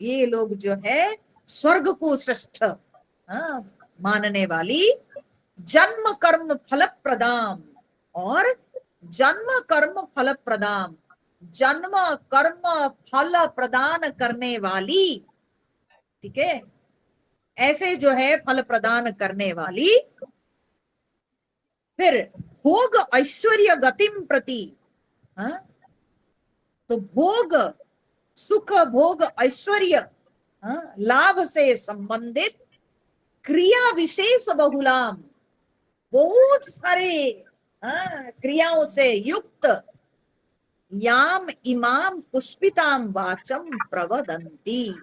S1: ये लोग जो है स्वर्ग को श्रेष्ठ मानने वाली, जन्म कर्म फल प्रदाम, और जन्म कर्म फल प्रदान, जन्म कर्म फल प्रदान करने वाली। ठीक है। ऐसे जो है फल प्रदान करने वाली। फिर भोग ऐश्वर्य गतिम प्रति, तो भोग, सुख, भोग, ऐश्वर्य, लाभ से संबंधित क्रिया विशेष बहुलाम, बहुत सारे क्रियाओं से युक्त, याम इमाम पुष्पिताम वाचम प्रवदंती।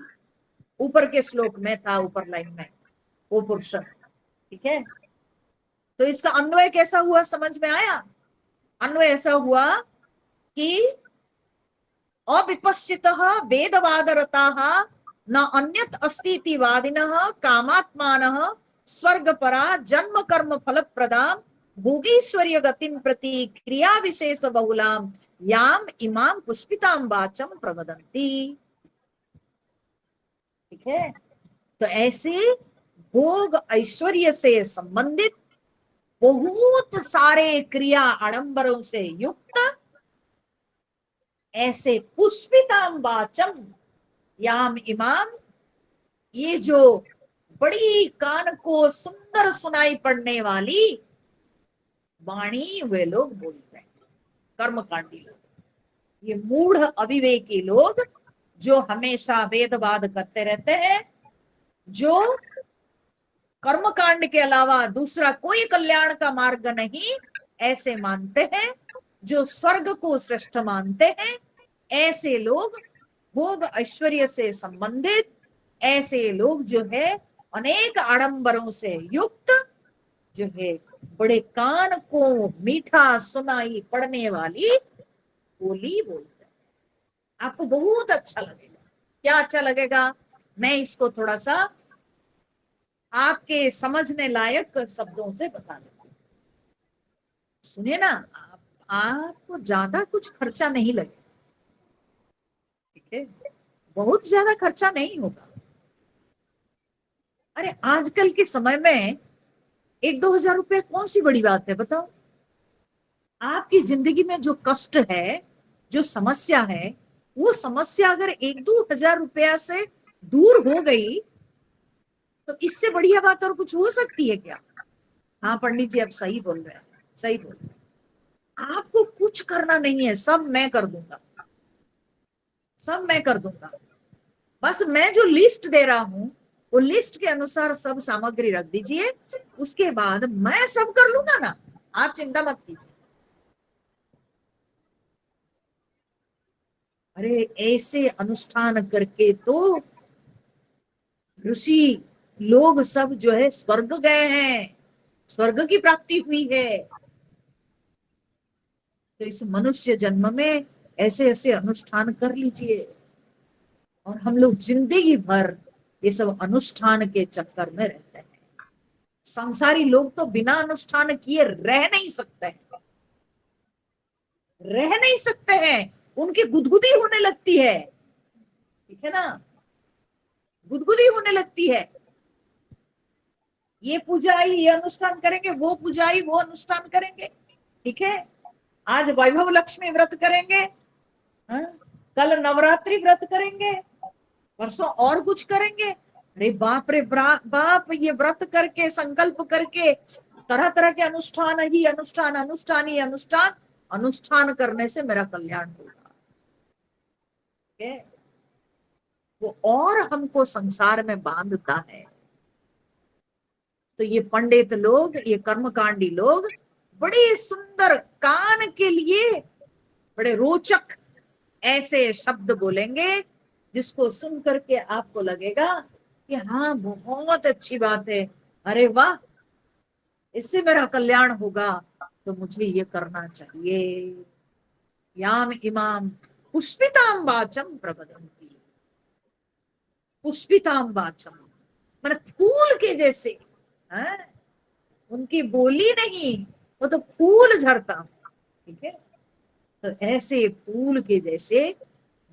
S1: ऊपर के श्लोक में था, ऊपर लाइन में वो पुरुष। ठीक है। तो इसका अन्वय कैसा हुआ, समझ में आया? अन्वय ऐसा हुआ कि अविपश्चितः वेदवादरताः न अन्यत् अस्ति वादिनः कामात्मानः स्वर्गपरा जन्म कर्म फल प्रदाम भोगीश्वर्य गतिम प्रति क्रिया विशेष बहुलाम याम इमाम पुष्पिताम वाचम प्रवदंती। ठीक है। तो ऐसे भोग ऐश्वर्य से संबंधित बहुत सारे क्रिया आडंबरों से युक्त ऐसे पुष्पिताम वाचम याम इमाम, ये जो बड़ी कान को सुंदर सुनाई पड़ने वाली वाणी वे लोग बोलते हैं, कर्मकांडी लोग, ये मूढ़ अविवेकी लोग जो हमेशा वेदवाद करते रहते हैं, जो कर्मकांड के अलावा दूसरा कोई कल्याण का मार्ग नहीं ऐसे मानते हैं, जो स्वर्ग को श्रेष्ठ मानते हैं, ऐसे लोग भोग ऐश्वर्य से संबंधित, ऐसे लोग जो है अनेक आडंबरों से युक्त, जो है बड़े कान को मीठा सुनाई पड़ने वाली बोली बोलते हैं। आपको बहुत अच्छा लगेगा। क्या अच्छा लगेगा? मैं इसको थोड़ा सा आपके समझने लायक शब्दों से बता देती हूँ। सुनिए ना, आपको ज्यादा कुछ खर्चा नहीं लगेगा, ठीक है? बहुत ज्यादा खर्चा नहीं होगा। अरे आजकल के समय में 1-2 हजार रुपए कौन सी बड़ी बात है, बताओ? आपकी जिंदगी में जो कष्ट है, जो समस्या है, वो समस्या अगर 1-2 हजार रुपया से दूर हो गई तो इससे बढ़िया बात और कुछ हो सकती है क्या? हाँ पंडित जी, आप सही बोल रहे हैं, सही बोल रहे हैं। आपको कुछ करना नहीं है, सब मैं कर दूंगा, सब मैं कर दूंगा। बस मैं जो लिस्ट दे रहा हूं वो लिस्ट के अनुसार सब सामग्री रख दीजिए, उसके बाद मैं सब कर लूंगा ना, आप चिंता मत कीजिए। अरे ऐसे अनुष्ठान करके तो ऋषि लोग सब जो है स्वर्ग गए हैं, स्वर्ग की प्राप्ति हुई है। तो इस मनुष्य जन्म में ऐसे ऐसे अनुष्ठान कर लीजिए, और हम लोग जिंदगी भर ये सब अनुष्ठान के चक्कर में रहते हैं। संसारी लोग तो बिना अनुष्ठान किए रह नहीं सकते हैं, रह नहीं सकते हैं, उनकी गुदगुदी होने लगती है, ठीक है ना? गुदगुदी होने लगती है। ये पूजाई ये अनुष्ठान करेंगे, वो पूजाई वो अनुष्ठान करेंगे, ठीक है? आज वैभव लक्ष्मी व्रत करेंगे, हाँ? कल नवरात्रि व्रत करेंगे, परसों और कुछ करेंगे। अरे बाप रे बाप, ये व्रत करके संकल्प करके तरह तरह के अनुष्ठान ही अनुष्ठान, अनुष्ठान ही अनुष्ठान, अनुष्ठान करने से मेरा कल्याण होगा, ठीक है? वो और हमको संसार में बांधता है। तो ये पंडित लोग, ये कर्मकांडी लोग बड़े सुंदर कान के लिए बड़े रोचक ऐसे शब्द बोलेंगे जिसको सुन करके आपको लगेगा कि हाँ बहुत अच्छी बात है, अरे वाह, इससे मेरा कल्याण होगा, तो मुझे ये करना चाहिए। याम इमाम पुष्पिताम वाचम प्रवदन्ति, पुष्पिताम वाचम मैंने फूल के जैसे, है? उनकी बोली नहीं, वो तो फूल झरता, ठीक है? तो ऐसे फूल के जैसे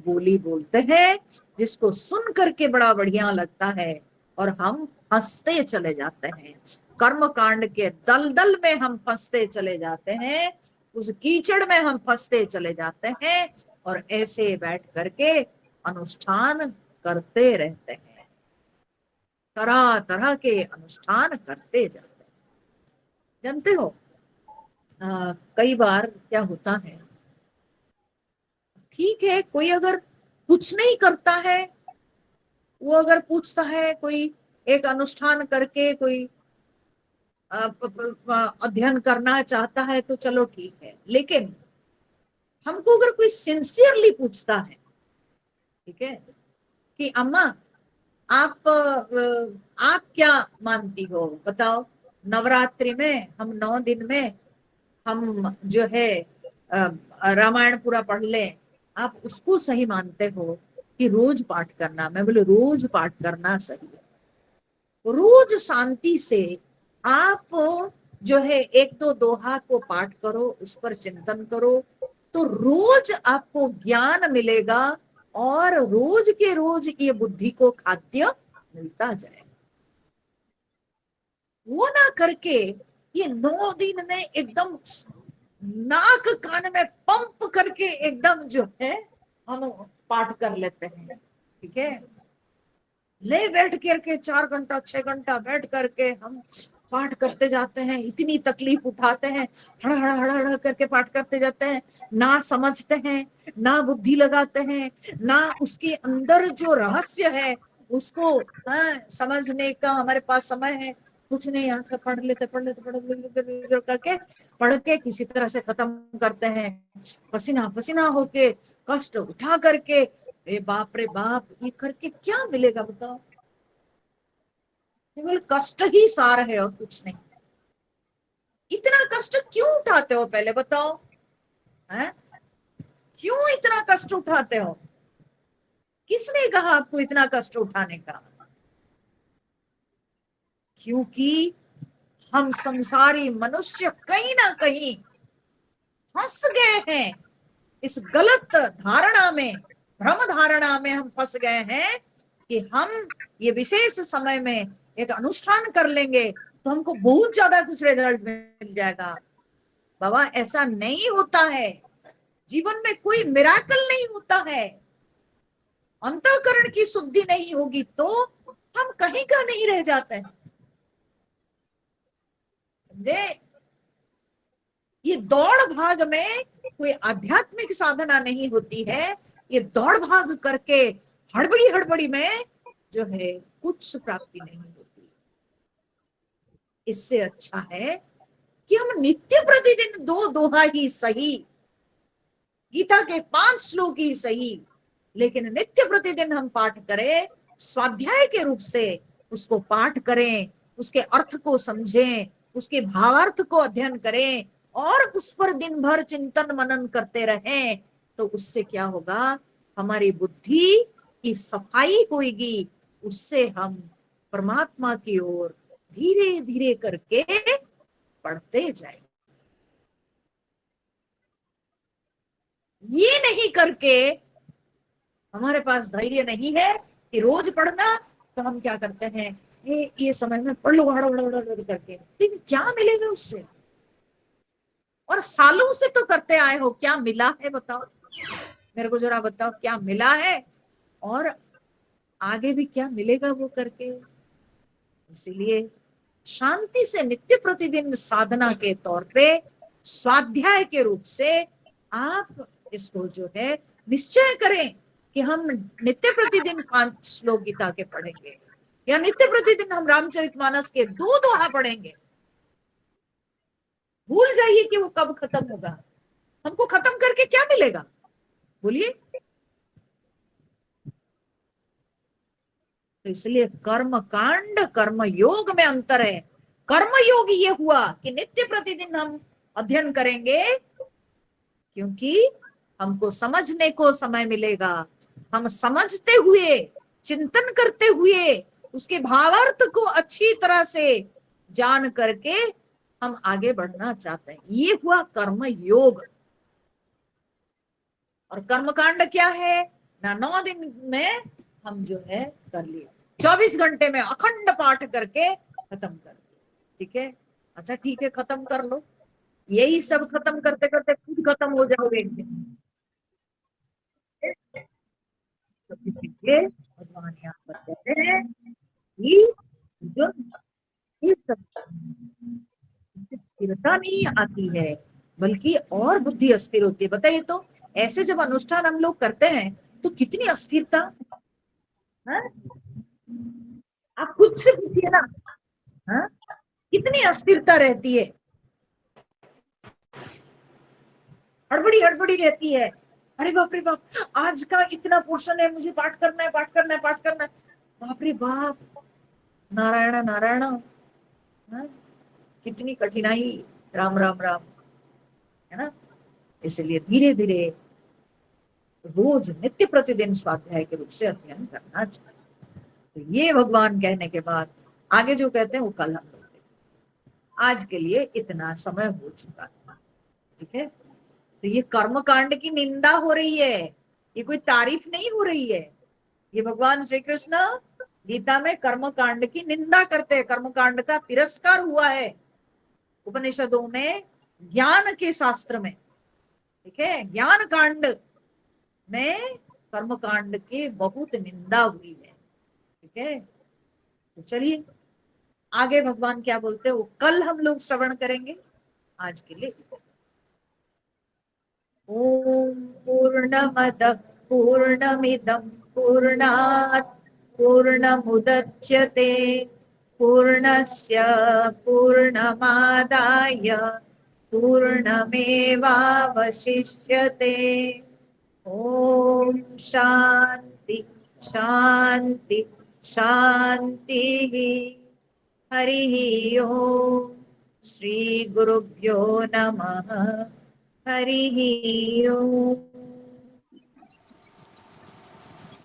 S1: बोली बोलते हैं जिसको सुन करके बड़ा बढ़िया लगता है, और हम हंसते चले जाते हैं। कर्म कांड के दलदल में हम फंसते चले जाते हैं, उस कीचड़ में हम फंसते चले जाते हैं, और ऐसे बैठ करके अनुष्ठान करते रहते हैं, तरह तरह के अनुष्ठान करते जाते हैं। जानते हो, कई बार क्या होता है, ठीक है कोई अगर कुछ नहीं करता है, वो अगर पूछता है, कोई एक अनुष्ठान करके कोई अध्ययन करना चाहता है तो चलो ठीक है, लेकिन हमको अगर कोई सिंसियरली पूछता है, ठीक है, कि अम्मा आप क्या मानती हो बताओ, नवरात्रि में हम 9 दिन में हम जो है रामायण पूरा पढ़ लें, आप उसको सही मानते हो कि रोज पाठ करना? मैं बोले रोज पाठ करना सही है, रोज शांति से आप जो है 1-2 दोहा को पाठ करो, उस पर चिंतन करो, तो रोज आपको ज्ञान मिलेगा, और रोज के रोज ये बुद्धि को खाद्य मिलता जाए। वो ना करके ये 9 दिन में एकदम नाक कान में पंप करके एकदम जो है हम पाठ कर लेते हैं, ठीक है। ले बैठ करके 4 घंटा 6 घंटा बैठ करके हम पाठ करते जाते हैं, इतनी तकलीफ उठाते हैं, हड़ हड़ हड़ हड़ करके पाठ करते जाते हैं, ना समझते हैं, ना बुद्धि लगाते हैं, ना उसके अंदर जो रहस्य है उसको समझने का हमारे पास समय है। कुछ नहीं, यहाँ से पढ़ लेते करके पढ़ के किसी तरह से खत्म करते हैं, पसीना पसीना होके, कष्ट उठा करके। रे बाप, ये करके क्या मिलेगा बताओ? केवल कष्ट ही सार है और कुछ नहीं। इतना कष्ट क्यों उठाते हो पहले बताओ, हैं? क्यों इतना कष्ट उठाते हो? किसने कहा आपको इतना कष्ट उठाने का? क्योंकि हम संसारी मनुष्य कहीं ना कहीं फंस गए हैं, इस गलत धारणा में, भ्रम धारणा में हम फंस गए हैं कि हम ये विशेष समय में एक अनुष्ठान कर लेंगे तो हमको बहुत ज्यादा कुछ रिजल्ट मिल जाएगा। बाबा, ऐसा नहीं होता है। जीवन में कोई मिराकल नहीं होता है। अंतःकरण की शुद्धि नहीं होगी तो हम कहीं का नहीं रह जाते हैं, समझे? ये दौड़ भाग में कोई आध्यात्मिक साधना नहीं होती है। ये दौड़ भाग करके हड़बड़ी हड़बड़ी में जो है कुछ प्राप्ति नहीं होती। इससे अच्छा है कि हम नित्य प्रतिदिन 2 दोहा ही सही, गीता के 5 श्लोक ही सही, लेकिन नित्य प्रतिदिन हम पाठ करें, स्वाध्याय के रूप से उसको पाठ करें, उसके अर्थ को समझें, उसके भावार्थ को अध्ययन करें और उस पर दिन भर चिंतन मनन करते रहें। तो उससे क्या होगा? हमारी बुद्धि की सफाई होगी, उससे हम परमात्मा की ओर धीरे धीरे करके बढ़ते जाएंगे। ये नहीं करके हमारे पास धैर्य नहीं है कि रोज पढ़ना, तो हम क्या करते हैं, ये समय में पढ़ लो हड़ हड़ हड़ हड़ करके, लेकिन क्या मिलेगा उससे? और सालों से तो करते आए हो, क्या मिला है बताओ? मेरे को जरा बताओ, क्या मिला है? और आगे भी क्या मिलेगा वो करके? इसीलिए शांति से नित्य प्रतिदिन साधना के तौर पे, स्वाध्याय के रूप से आप इसको जो है निश्चय करें कि हम नित्य प्रतिदिन 5 श्लोक गीता के पढ़ेंगे, या नित्य प्रतिदिन हम रामचरितमानस के 2 दोहा पढ़ेंगे। भूल जाइए कि वो कब खत्म होगा। हमको खत्म करके क्या मिलेगा, बोलिए? तो इसलिए कर्म कांड कर्म योग में अंतर है। कर्म योग ये हुआ कि नित्य प्रतिदिन हम अध्ययन करेंगे, क्योंकि हमको समझने को समय मिलेगा। हम समझते हुए, चिंतन करते हुए, उसके भावार्थ को अच्छी तरह से जान करके हम आगे बढ़ना चाहते हैं। ये हुआ कर्म योग। और कर्मकांड क्या है ना? 9 दिन में हम जो है कर लिए, 24 घंटे में अखंड पाठ करके खत्म कर दिया, ठीक है? अच्छा ठीक है, खत्म कर लो। यही सब खत्म करते करते खुद खत्म हो जाओगे एक दिन। तो इसीलिए भगवान यहाँ पर कहते हैं कि जो इस इससे स्थिरता नहीं आती है, बल्कि और बुद्धि अस्थिर होती है। बताइए तो, ऐसे जब अनुष्ठान हम लोग करते हैं तो कितनी अस्थिरता है? आप खुद से पूछिए ना, हाँ? कितनी अस्थिरता रहती है, हड़बड़ी हड़बड़ी रहती है। अरे बाप रे बाप, आज का इतना पोर्शन है, मुझे पाठ करना है, पाठ करना है, पाठ करना है। बाप रे बाप, नारायण नारायण, हाँ? कितनी कठिनाई। राम राम राम, है ना? इसलिए धीरे धीरे रोज नित्य प्रतिदिन स्वाध्याय के रूप से अध्ययन करना चाहिए। तो ये भगवान कहने के बाद आगे जो कहते हैं वो कल हम लोग देखेंगे। आज के लिए इतना समय हो चुका है, ठीक है? तो ये कर्म कांड की निंदा हो रही है, ये कोई तारीफ नहीं हो रही है। ये भगवान श्री कृष्ण गीता में कर्म कांड की निंदा करते हैं, कर्म कांड का तिरस्कार हुआ है उपनिषदों में, ज्ञान के शास्त्र में, ठीक है? ज्ञान कांड में कर्मकांड की बहुत निंदा हुई है। ठीक है, तो चलिए आगे भगवान क्या बोलते हैं वो कल हम लोग श्रवण करेंगे। आज के लिए ओम पूर्णमदः पूर्णमिदं पूर्णात् पूर्णमुदच्यते पूर्णस्य पूर्णमादाय पूर्णमेवावशिष्यते। ओम शांति शांति शांति। हरि ओम श्री गुरुभ्यो नमः। हरि ओम।